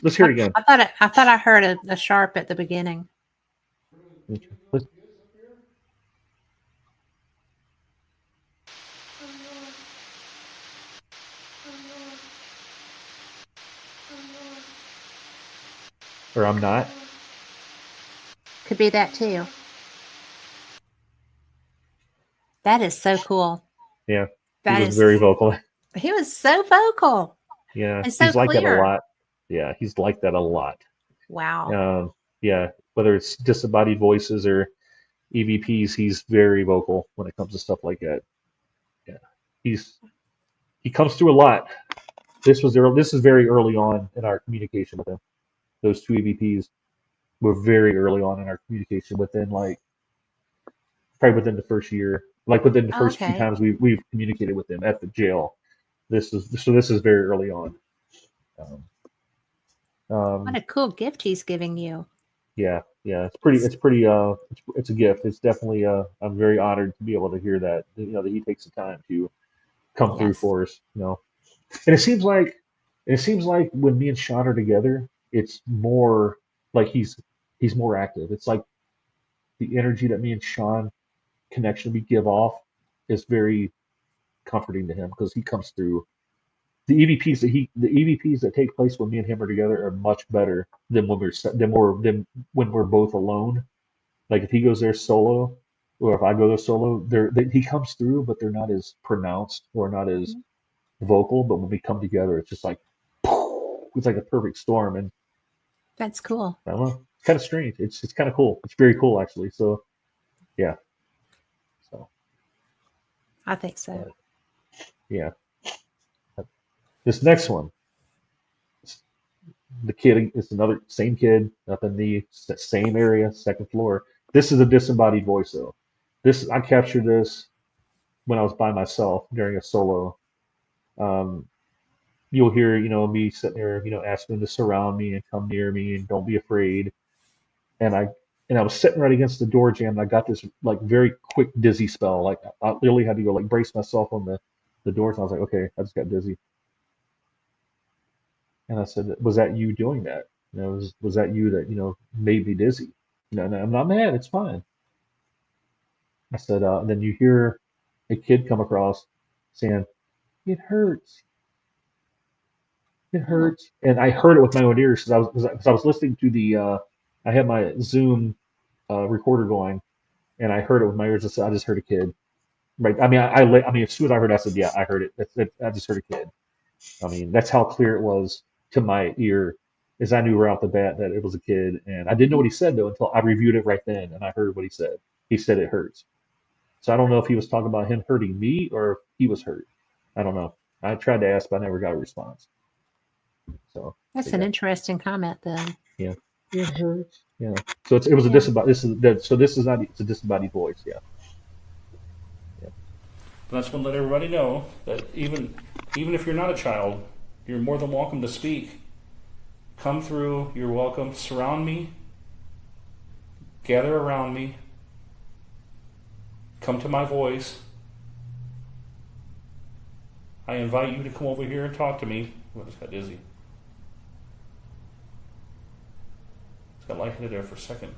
Let's hear it again. I thought I heard a sharp at the beginning. Let's- or I'm not. Could be that too. That is so cool. Yeah, That he was is. very vocal. He was so vocal Yeah, and so he's like that a clear. lot. Yeah, he's like that a lot. Wow. Yeah, whether it's disembodied voices or EVPs, he's very vocal when it comes to stuff like that. Yeah, he comes through a lot. This is very early on in our communication with him. Those two EVPs were very early on in our communication probably within the first year, like within the first few Okay. times we've communicated with him at the jail. This is very early on. Um, What um, a cool gift he's giving you. yeah, it's a gift. It's definitely I'm very honored to be able to hear that, that he takes the time to come through Yes. for us. And it seems like when me and Sean are together, it's more like he's more active. It's like the energy that me and Sean connection we give off is very comforting to him because he comes through. The EVPs that take place when me and him are together are much better than when we're both alone. Like if he goes there solo, or if I go there solo, he comes through, but they're not as pronounced or not as vocal. But when we come together, it's just like it's like a perfect storm, and That's cool. I don't know, it's kind of strange. It's kind of cool. It's very cool actually. So yeah, so I think so. yeah. This next one, the kid is another same kid up in the same area, second floor. This is a disembodied voice though. I captured this when I was by myself during a solo. Um, you'll hear, me sitting there, asking them to surround me and come near me and don't be afraid. And I was sitting right against the door jam and I got this like very quick dizzy spell. Like I literally had to go like brace myself on the doors and I was like, okay, I just got dizzy. And I said, was that you doing that? Was that you that, made me dizzy? No, no, I'm not mad. It's fine. I said, and then you hear a kid come across saying, it hurts. It Oh, hurts. And I heard it with my own ears because I was listening to I had my Zoom recorder going and I heard it with my ears. I just heard a kid. Right. I mean, I mean, as soon as I heard it, I said, yeah, I heard it. I just heard a kid. I mean, that's how clear it was to my ear, is I knew right off the bat that it was a kid, and I didn't know what he said though until I reviewed it right then, and I heard what he said. He said it hurts. So I don't know if he was talking about him hurting me or if he was hurt. I don't know. I tried to ask, but I never got a response. So that's an interesting comment then. yeah, it hurts. Yeah. So it was a Yeah. disembodied. This is not. It's a disembodied voice. Yeah. But I just want to let everybody know that even if you're not a child, you're more than welcome to speak. Come through. You're welcome. Surround me. Gather around me. Come to my voice. I invite you to come over here and talk to me. I just got dizzy. Just got lightheaded there for a second.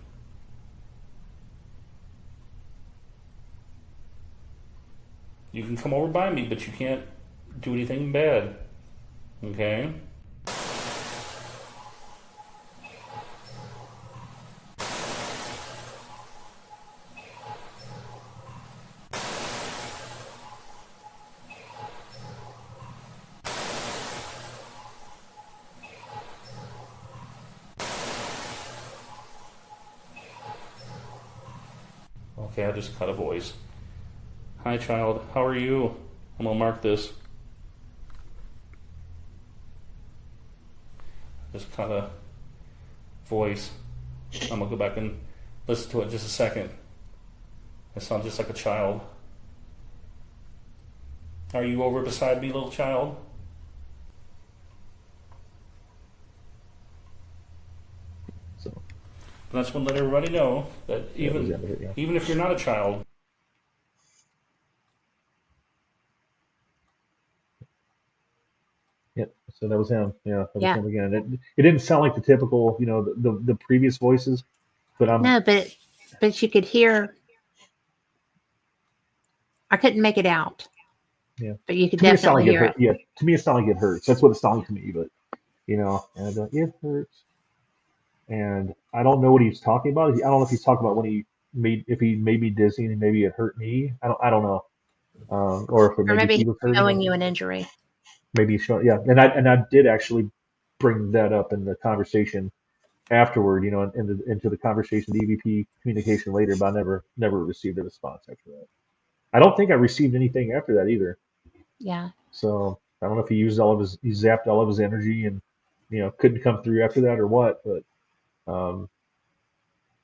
You can come over by me, but you can't do anything bad. Okay? Okay, I just cut a voice. Hi, child. How are you? I'm going to mark this. Just cut a voice. I'm going to go back and listen to it in just a second. It sounds just like a child. Are you over beside me, little child? So And I just want to let everybody know that Yeah, it was Amber, yeah. even if you're not a child, Yep. So that was him. Yeah, that was Yeah. him again. It didn't sound like the typical, the previous voices, but No, but you could hear. I couldn't make it out, yeah. but you could To me, it sounded definitely like it hear hurt. it. Yeah, to me, it sounded like it hurts. That's what it sounded to me. But and it hurts. And I don't know what he's talking about. I don't know if he's talking about when if he made me dizzy and maybe it hurt me. I don't know. Or if Or maybe maybe he he's was hurting showing him. you an injury. Maybe he's showing. Yeah, and I did actually bring that up in the conversation afterward. Into the conversation, the EVP communication later, but I never received a response after that. I don't think I received anything after that either. Yeah. So I don't know if he zapped all of his energy and couldn't come through after that or what. But um,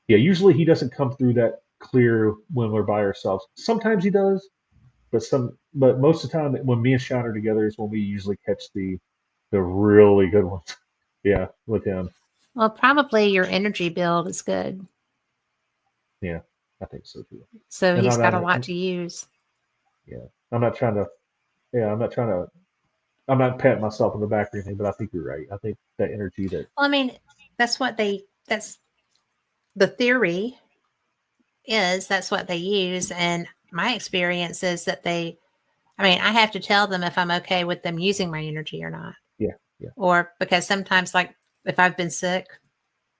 yeah, usually he doesn't come through that clear when we're by ourselves. Sometimes he does, but most of the time when me and Sean are together is when we usually catch the really good ones. Yeah, with him. Well, probably your energy build is good. Yeah, I think so too. So And he's got a lot to use. yeah, I'm not trying to. Yeah, I'm not trying to. I'm not patting myself on the back or anything, but I think you're right. I think that energy that. Well, I mean, that's the theory that's what they use. And my experience is that I have to tell them if I'm okay with them using my energy or not. Yeah, yeah. Or because sometimes, like, if I've been sick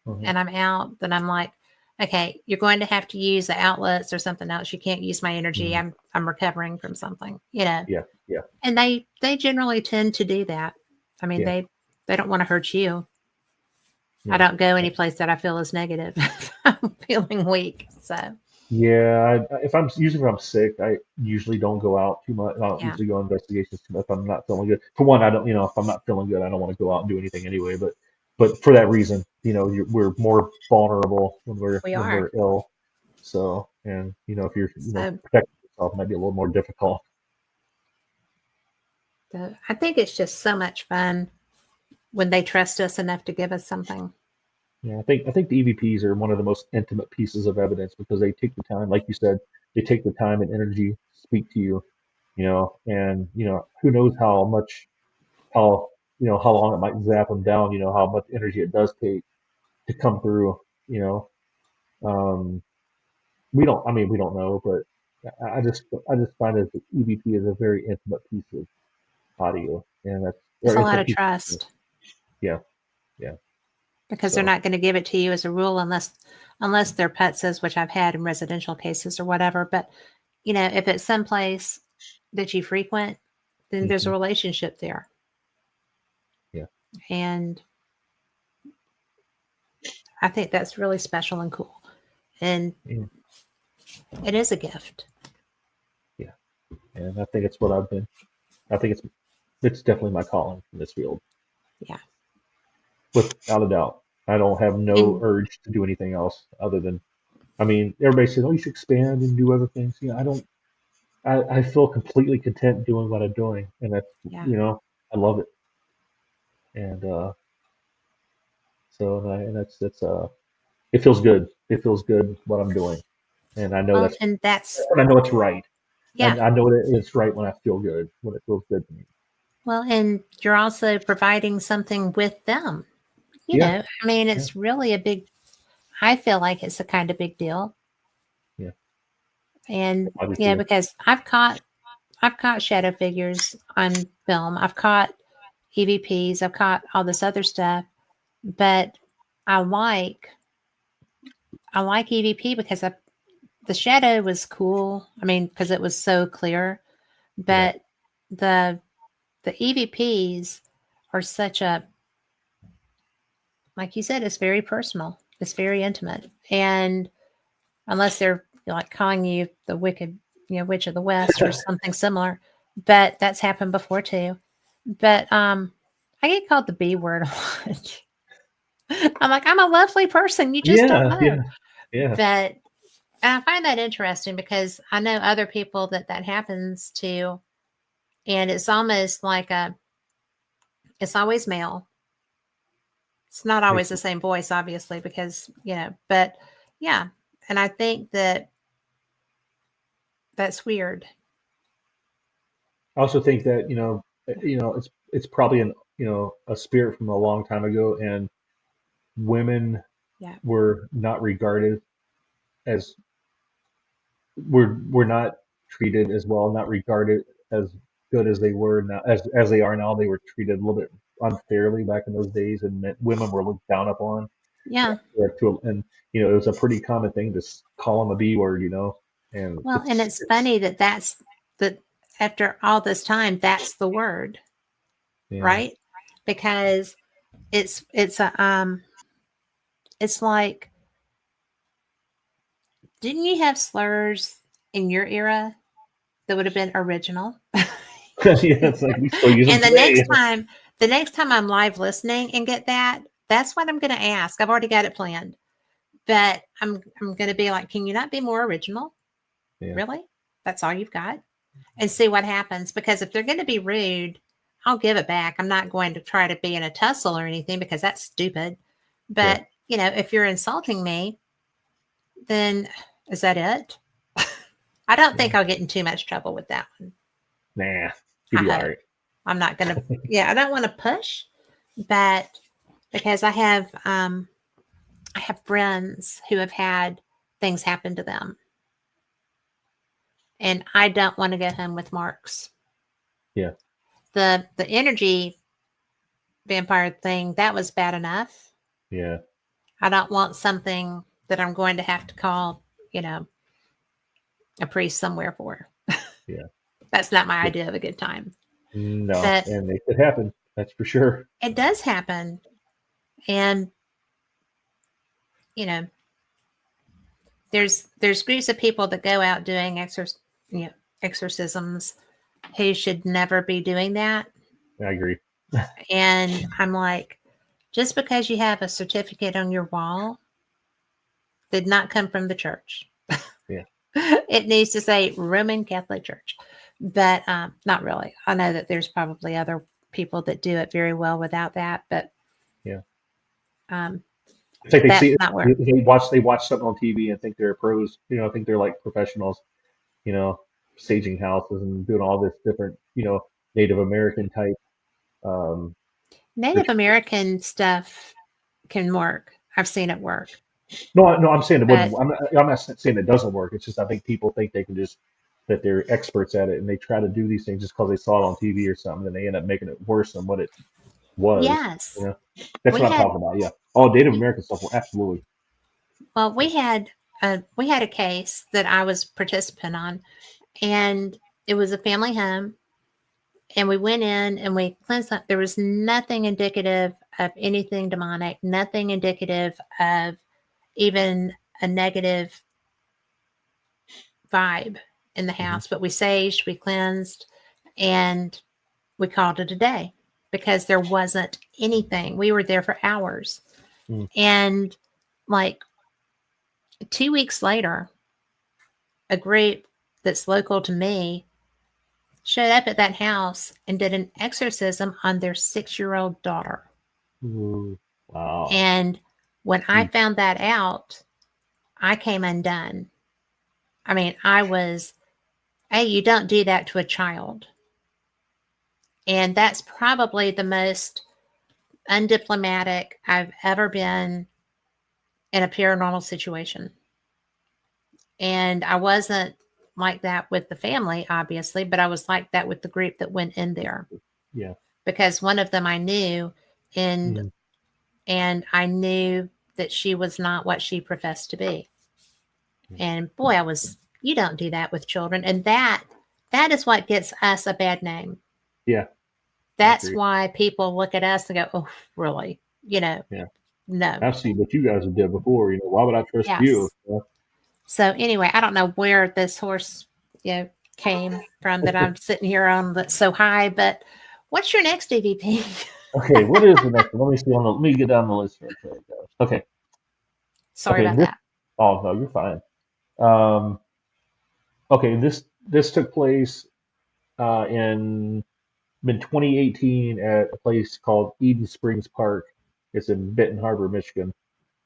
Mhm. and I'm out, then I'm like, okay, you're going to have to use the outlets or something else. You can't use my energy. Mhm. I'm recovering from something, you know. Yeah, yeah, And they generally tend to do that. I mean, yeah, they don't want to hurt you. I yeah. don't go any place that I feel is negative. I'm feeling weak. So Yeah, if I'm sick, I usually don't go out too much. I don't yeah, usually go on investigations too much if I'm not feeling good. For one, I don't, if I'm not feeling good, I don't want to go out and do anything anyway. But for that reason, we're more vulnerable we when are. we're ill. So, and if you're, So, protecting yourself might be a little more difficult. so I think it's just so much fun when they trust us enough to give us something. Yeah, I think the EVPs are one of the most intimate pieces of evidence because they take the time, like you said, they take the time and energy to speak to you, and who knows how how long it might zap them down, how much energy it does take to come through, um, we don't know, but I just find that the EVP is a very intimate piece of audio, and that's It's or a lot intimate of piece. trust Yeah, yeah. because they're So not going to give it to you as a rule unless they're putzes, which I've had in residential cases or whatever. But if it's someplace that you frequent, then there's a mhm, relationship there. yeah, And I think that's really special and cool. And yeah, it is a gift. yeah, and I think it's what I've been. I think it's definitely my calling in this field, Yeah. without a doubt. I don't have no And urge to do anything else other than. Everybody says, "Oh, you should expand and do other things." I don't. I feel completely content doing what I'm doing, and that's yeah. I love it, and and that's it feels good. It feels good what I'm doing, and I know Well, and that's, and I know it's right, yeah. and I know that it's right when I feel good, when it feels good to me. Well, and you're also providing something with them. Yeah, yeah, It's really I feel like it's a kind of big deal. yeah. And, I do too. because I've caught shadow figures on film. I've caught EVPs. I've caught all this other stuff, but I like, I like EVP because the shadow was cool. Because it was so clear, Yeah, but the EVPs are such a, like you said, it's very personal. It's very intimate. And unless they're like calling you the wicked, witch of the West or something similar, but that's happened before too. But I get called the B word a lot. I'm like, I'm a lovely person. You just don't yeah, know. yeah, yeah, But I find that interesting because I know other people that happens to, and it's almost like it's always male. It's not always the same voice, obviously, because, but yeah. And I think that's weird. I also think that it's probably a spirit from a long time ago, and women Yeah. were not regarded as were not treated as well, not regarded as good as they were now, as they are now. They were treated a little bit unfairly back in those days, and women were looked down upon. Yeah. And it was a pretty common thing to call them a B word, and Well, and it's funny that after all this time, that's the word, yeah. right? Because it's like, didn't you have slurs in your era that would have been original? Yeah, it's like we still use them And the today. next time I'm live listening and get that, that's what I'm going to ask. I've already got it planned, but I'm going to be like, can you not be more original? Yeah. Really? That's all you've got? And see what happens. Because if they're going to be rude, I'll give it back. I'm not going to try to be in a tussle or anything because that's stupid. But, if you're insulting me, then is that it? I don't think I'll get in too much trouble with that one. Nah, you'll be all right. I'm not going to, I don't want to push, but because I have friends who have had things happen to them. And I don't want to go home with marks. Yeah. The energy vampire thing, that was bad enough. Yeah. I don't want something that I'm going to have to call, a priest somewhere for. Yeah. That's not my idea of a good time. No, But and it could happen. That's for sure. it does happen. And, there's groups of people that go out doing exorcisms who should never be doing that. I agree. And I'm like, just because you have a certificate on your wall did not come from the church. Yeah. It needs to say Roman Catholic Church, but not really. I know that there's probably other people that do it very well without that, but yeah. It's like they watch something on TV and think they're pros, think they're like professionals, staging houses and doing all this different, Native American type. Native American stuff can work. I've seen it work. No, I'm saying it wouldn't. I'm not saying it doesn't work. It's just I think people think they can that they're experts at it, and they try to do these things just because they saw it on TV or something, and they end up making it worse than what it was. Yes. That's what I'm talking about. Yeah. All Native American stuff. Well, absolutely. Well, we had a case that I was participant on, and it was a family home, and we went in and we cleansed up. There was nothing indicative of anything demonic, nothing indicative of even a negative vibe in the house, but we saged, we cleansed, and we called it a day because there wasn't anything. We were there for hours. And like 2 weeks later, a group that's local to me showed up at that house and did an exorcism on their 6-year-old daughter. Ooh, wow. And when I found that out, I came undone. I mean, I was, hey, you don't do that to a child. And that's probably the most undiplomatic I've ever been in a paranormal situation. And I wasn't like that with the family, obviously, but I was like that with the group that went in there. Yeah. Because one of them I knew, and I knew that she was not what she professed to be. And boy, you don't do that with children. And that is what gets us a bad name. Yeah. That's why people look at us and go, oh, really? Yeah. No. I've seen what you guys have did before. Why would I trust you? So anyway, I don't know where this horse came from that I'm sitting here on that's so high, but what's your next EVP? Okay, what is the next one? Let me get down the list real quick. Okay. Sorry about that. Oh no, you're fine. Okay, this took place in 2018 at a place called Eden Springs Park It's in Benton Harbor, Michigan.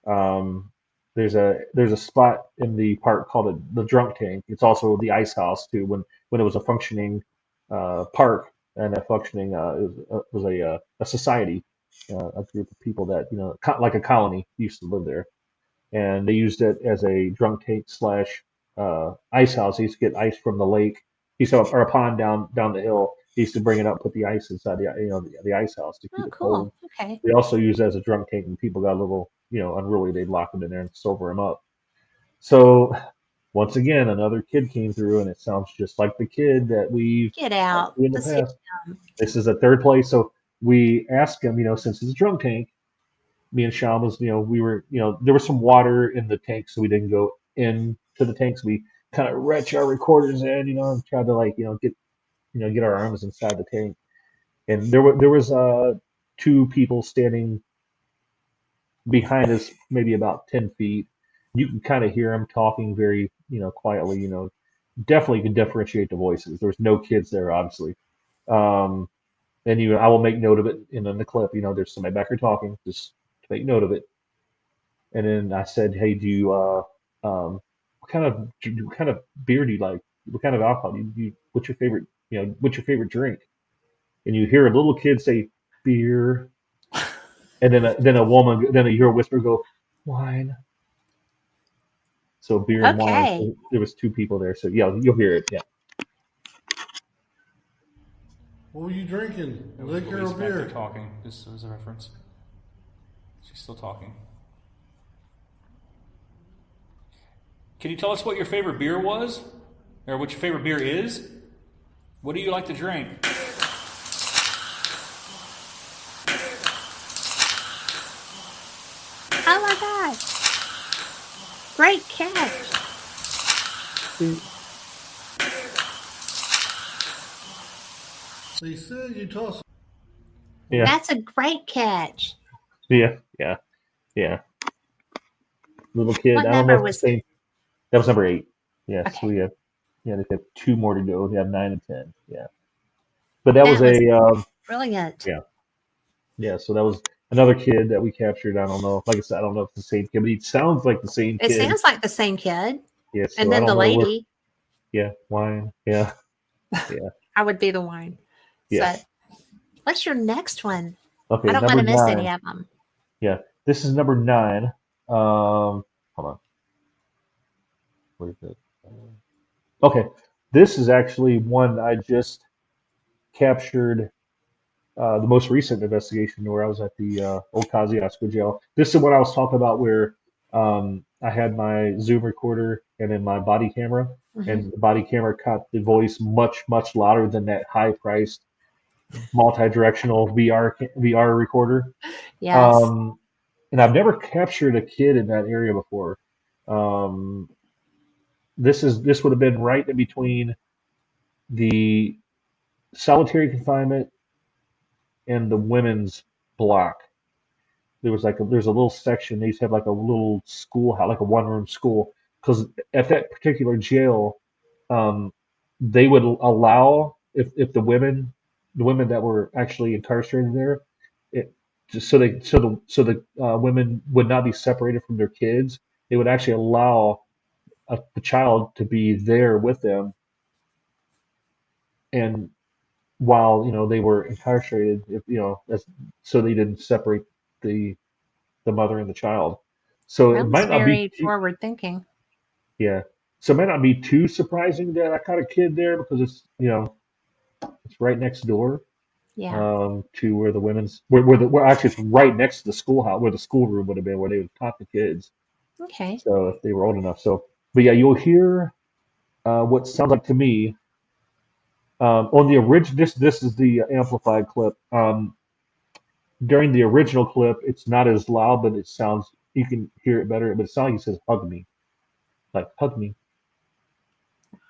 Um, there's a spot in the park called the Drunk Tank. It's also the ice house too. When it was a functioning park and a functioning it was a society, a group of people that like a colony used to live there, and they used it as a drunk tank slash ice house. They used to get ice from the lake. He saw or a pond down the hill. He used to bring it up, put the ice inside the ice house to keep Oh, it cold. cool. Okay. They also used it as a drunk tank when people got a little unruly. They'd lock them in there and sober them up. So once again, another kid came through, and it sounds just like the kid that we've Get talked out. to in the Let's past. This is a third place, so we asked him, since it's a drunk tank, me and Shawn was, we were, there was some water in the tank, so we didn't go into the tanks. We kind of retch our recorders in, and tried to get our arms inside the tank. And there was two people standing behind us, maybe about 10 feet. You can kind of hear them talking very, quietly. Definitely can differentiate the voices. There was no kids there, obviously. Um, and I will make note of it in the clip. There's somebody back here talking. Just make note of it. And then I said, "Hey, do you what kind of beer do you like? What kind of alcohol what's your favorite? What's your favorite drink?" And you hear a little kid say, "Beer," and then a woman, then you hear a whisper go, "Wine." So beer and wine. Okay. So there was two people there. So yeah, you'll hear it. Yeah. What were you drinking? It was Liquor Louise or back there beer? talking. This was a reference. She's still talking. Can you tell us what your favorite beer was? Or what your favorite beer is? What do you like to drink? Oh my God. Great catch. They said you toss. Yeah. That's a great catch. Yeah. Yeah. Yeah. Little kid. What I don't know number if was the same. That was number 8. Yes. Okay. We have. Yeah. They have 2 more to go. They have 9 and 10. Yeah. But that was That was a. brilliant. Yeah. Yeah. So that was another kid that we captured. I don't know. Like I said, I don't know if it's the same kid, but he sounds like the same It kid. sounds like the same kid. Yeah. So And I then the don't know. lady, Yeah. Wine. Yeah. Yeah. I would be the wine. Yeah. So what's your next one? Okay. I don't want Number to miss 9. any of them. Yeah. This is number 9. Hold on. What is it? Okay. This is actually one I just captured the most recent investigation where I was at the old Kosciuszko jail. This is what I was talking about where I had my Zoom recorder and then my body camera, Mhm. and the body camera caught the voice much, much louder than that high-priced multi-directional VR recorder. Yes. And I've never captured a kid in that area before. Um, this would have been right in between the solitary confinement and the women's block. There's a little section. They used to have like a little schoolhouse, like a one-room school, because at that particular jail, um, they would allow if the women that were actually incarcerated there, it just so the women would not be separated from their kids. They would actually allow the child to be there with them, and while they were incarcerated, if so they didn't separate the mother and the child. So it That was might not be very forward thinking. yeah. So it might not be too surprising that I caught a kid there because it's right next door Yeah. to where the women's where actually it's right next to the schoolhouse where the schoolroom would have been where they would taught the kids. Okay. So if they were old enough. So but yeah, you'll hear what sounds like to me on the original. This is the amplified clip. During the original clip, it's not as loud, but it sounds you can hear it better. But it sounds like he says "hug me," like "hug me,"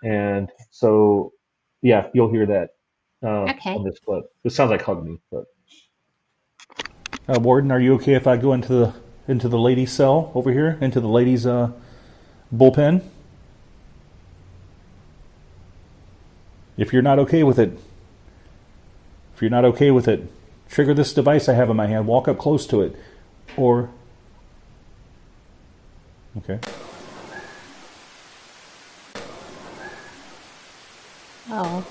and so yeah, you'll hear that Okay. on this clip. It sounds like "hug me." But Warden, are you okay if I go into the ladies' cell over here, into the ladies' bullpen? If you're not okay with it, trigger this device I have in my hand. Walk up close to it. Or okay. Oh,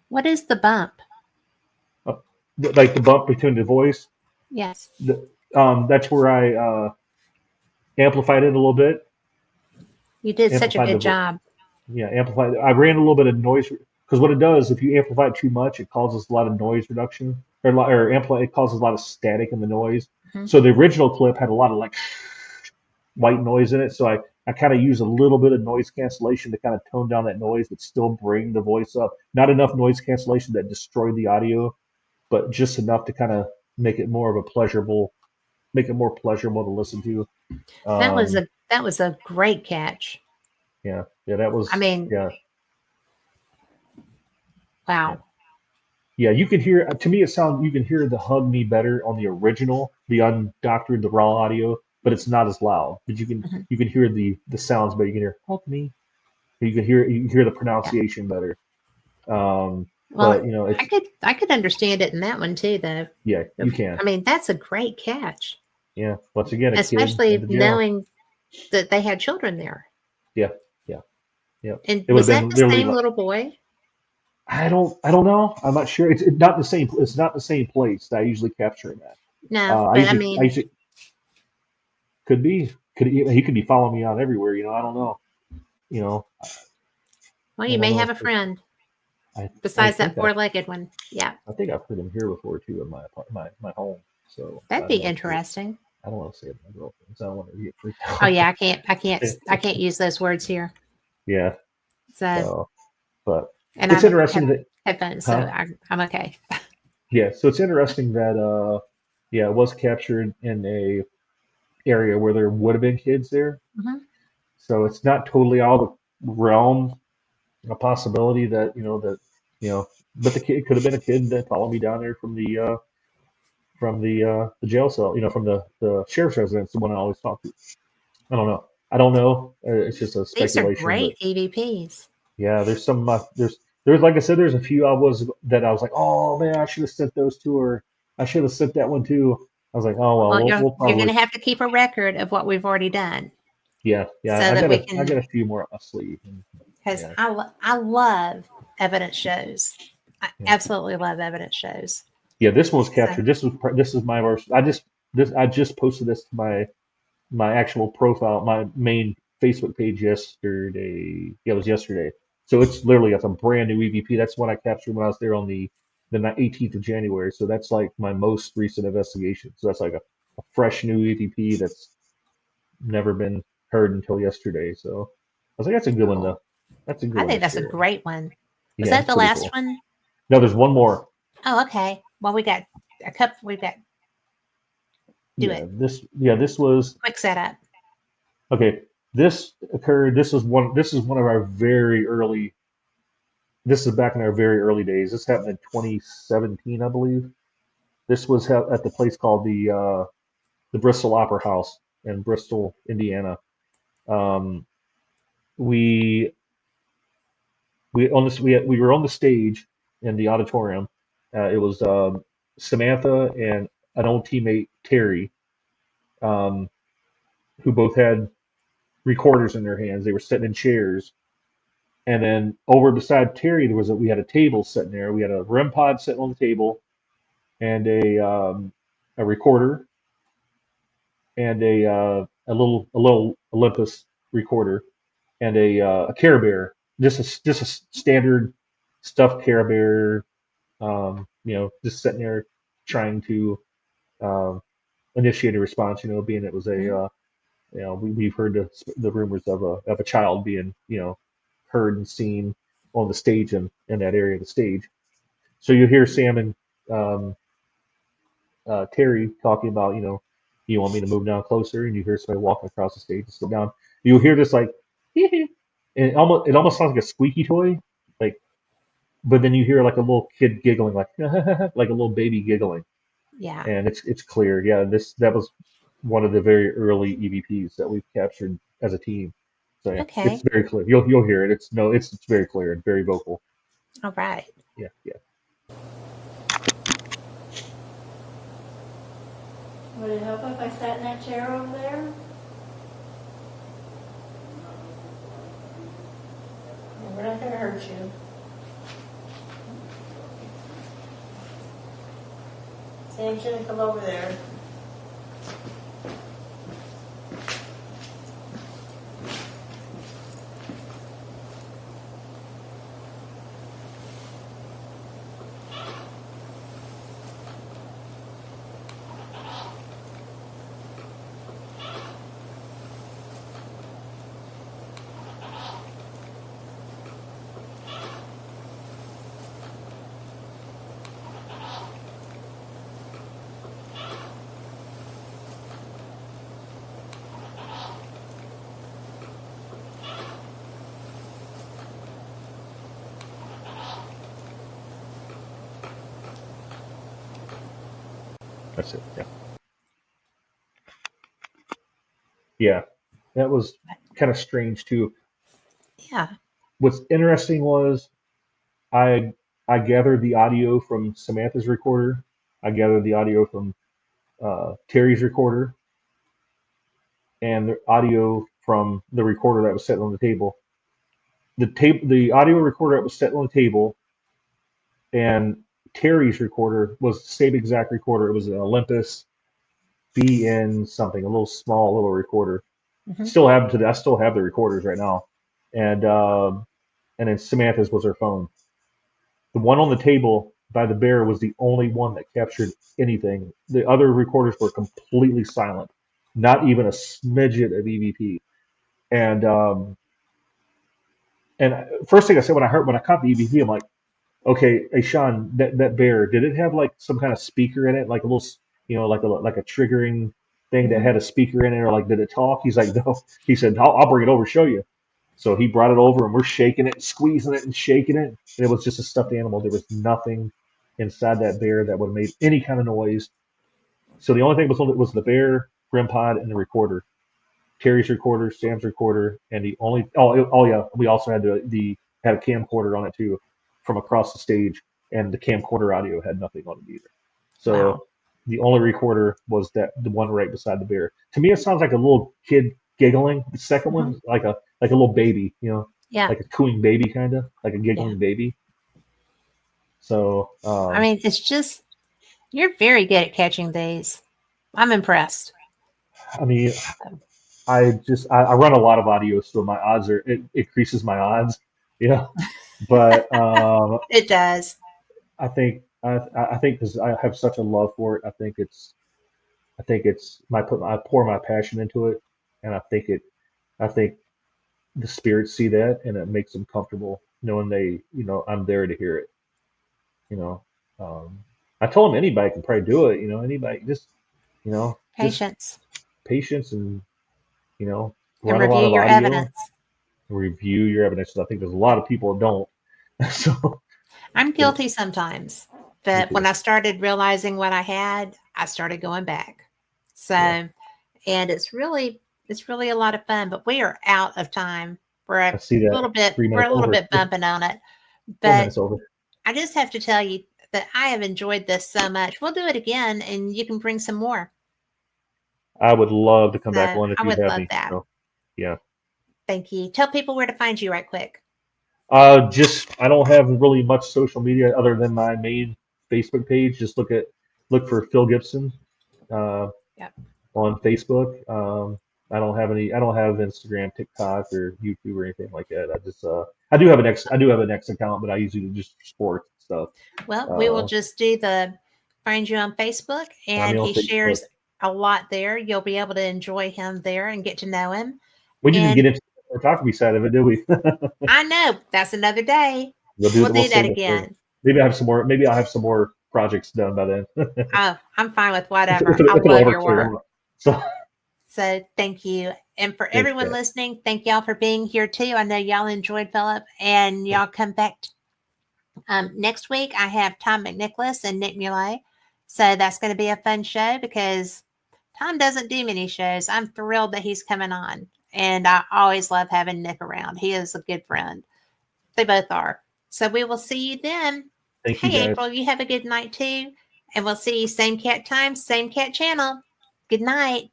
what is the bump? Uh, like the bump between the voice. Yes, That's where I amplified it a little bit. you did such a Amplified good the job. Yeah, amplified. I ran a little bit of noise because what it does, if you amplify it too much, it causes a lot of noise reduction, or amplify. It causes a lot of static in the noise. Mhm. So the original clip had a lot of like white noise in it. So I kind of use a little bit of noise cancellation to kind of tone down that noise, but still bring the voice up. Not enough noise cancellation that destroyed the audio, but just enough to kind of make it more of a pleasurable, make it more pleasurable to listen to. Um, That was a great catch. yeah, that I was mean, yeah. Yeah. wow. Yeah, you can hear. To me, it sounds. You can hear the "Hug Me" better on the original, the undoctored, the raw audio, but it's not as loud. But Mhm. you can hear the sounds better. You can hear "Hug Me." You can hear the Yeah. pronunciation better. Well, But you know, it's I could understand it in that one too, though. yeah, you can. I mean, that's a great catch, Yeah, once again, a kid in especially the jail. knowing that they had children there. Yeah, yeah, yeah. And It would was have that been the literally same like little boy? I don't know. I'm not sure. It's not the same. It's not the same place that I usually capture him at. No, but I usually could be he could be following me out everywhere. You know, I don't know. You know, well, I you don't may know. have a friend I besides that think I've four-legged one. Yeah, I've heard him here before too in my home. So that'd I be don't want to say interesting. I don't want to say it to my girlfriend. So I don't want her to get freaked Oh out. yeah, I can't use those words here. Yeah. So, So, but and it's I have interesting that headphones, so huh? I'm okay. Yeah. So it's interesting that yeah, it was captured in a area where there would have been kids there. Hmm. So it's not totally out of the realm, a possibility that you know, but the kid could have been a kid that followed me down there from the jail cell, you know, from the sheriff's residence, the one I always talk to. I don't know. I don't know. It's just a These are speculation, but great EVPs. yeah, there's some there's like I said, there's a few I was like, oh man, I should have sent those to her. I should have sent that one too. I was like, oh well, Well, we'll you're going probably to have to keep a record of what we've already done, yeah. so that we I can. got a few more up my sleeve. And, Because yeah, I love evidence shows. I yeah, absolutely love evidence shows. yeah. This one was So, captured. This is my version. I just posted this to my actual profile, my main Facebook page yesterday. Yeah, it was yesterday. So it's a brand new EVP. That's one I captured when I was there on the 18th of January. So that's like my most recent investigation. So that's like a fresh new EVP that's never been heard until yesterday. So I was like, that's a good one cool. though. That's a good I one think to that's a share. great one. Was Yeah, that it's the pretty last cool. one? No, there's one more. Oh, okay. Well, we got a couple. We've got do it. This was Quick setup. okay. This occurred. This is one of our very early. This is back in our very early days. This happened in 2017, I believe. This was at the place called the Bristol Opera House in Bristol, Indiana. Um, we we were on the stage in the auditorium. It was Samantha and an old teammate Terry, um, who both had recorders in their hands. They were sitting in chairs, and then over beside Terry we had a table sitting there. We had a REM pod sitting on the table and a recorder and a little Olympus recorder and a Care Bear, just a standard stuffed Care Bear, you know, just sitting there trying to um, initiate a response. You know, being it was Mhm. you know, we've heard the rumors of a child being, you know, heard and seen on the stage in that area of the stage. So you hear Sam and um, Terry talking about, you know, you want me to move down closer, and you hear somebody walking across the stage and sit down. You'll hear this like, and it almost sounds like a squeaky toy, like, but then you hear like a little kid giggling, like like a little baby giggling, Yeah. and it's clear. Yeah, that was one of the very early EVPs that we've captured as a team. So yeah, Okay. it's very clear. You'll hear it. It's very clear and very vocal. All right. Yeah, yeah. Would it help if I sat in that chair over there? Yeah, we're not gonna hurt you. Sam shouldn't come over there. That's it. Yeah, yeah. That was kind of strange too. Yeah. What's interesting was I I gathered the audio from Samantha's recorder. I gathered the audio from Terry's recorder, and the audio from the recorder that was sitting on the table. The audio recorder that was sitting on the table, and Terry's recorder was the same exact recorder. It was an Olympus BN something, a little small little recorder. Hmm. I still have the recorders right now, and then Samantha's was her phone. The one on the table by the bear was the only one that captured anything. The other recorders were completely silent, not even a smidget of EVP. And and first thing I said when I caught the EVP, I'm like, okay, hey Sean, that bear, did it have like some kind of speaker in it, like a little, like a triggering thing that Hmm. had a speaker in it, or like did it talk? He's like, no. He said, I'll bring it over, show you. So he brought it over, and we're shaking it, squeezing it, and shaking it, and it was just a stuffed animal. There was nothing inside that bear that would have made any kind of noise. So the only thing was the bear, Grim Pod, and the recorder. Terry's recorder, Sam's recorder, and the only oh yeah, we also had the had a camcorder on it too, from across the stage, and the camcorder audio had nothing on it either. Wow. So the only recorder was the one right beside the bear. To me, it sounds like a little kid giggling. The second Hmm. one, like a little baby, Yeah. like a cooing baby, kind of like a Yeah. giggling baby. So I mean, it's just, you're very good at catching these. I'm impressed. I mean, I run a lot of audio, so my odds are it increases my odds, you know. But It does. I think because I have such a love for it, I think it's I pour my passion into it, and I think the spirits see that, and it makes them comfortable knowing I'm there to hear it. You know, I told them anybody can probably do it. Anybody just Patience patience and you know and run a lot review of your audio, evidence. review your evidence. I think there's a lot of people that don't. So I'm yeah, guilty sometimes, me but when too. I started realizing what I had, I started going back. So, Yeah, and it's really a lot of fun, but we are out of time. We're I a see that. little bit, 3 minutes we're a little over. bit bumping on it, 4 minutes but over. I just have to tell you that I have enjoyed this so much. We'll do it again and you can bring some more. I would love to come So back on if I you would have love me. that. Yeah. Thank you. Tell people where to find you right quick. Just I don't have really much social media other than my main Facebook page. Just look for Phil Gibson uh, Yep. on Facebook. I don't have Instagram, TikTok, or YouTube or anything like that. I do have an X account, but I usually just sports stuff. Well, we will Uh, just do the find you on Facebook, Find and me on he Facebook. shares a lot there. You'll be able to enjoy him there and get to know him. We didn't And get into the photography side of it, did we? I know that's another day. We'll We'll do that save it for again. maybe I have some more. Maybe I'll have some more projects done by then. Oh, I'm fine with if, whatever. if, it, I if it'll love ever your clear work. up. So So thank you. And for thanks, everyone Kat. listening, thank y'all for being here too. I know y'all enjoyed Philip, and y'all come back. Next week, I have Tom McNicholas and Nick Muley. So that's going to be a fun show because Tom doesn't do many shows. I'm thrilled that he's coming on. And I always love having Nick around. He is a good friend. They both are. So we will see you then. Thank you, Hey, guys. April, you have a good night too. And we'll see you same cat time, same cat channel. Good night.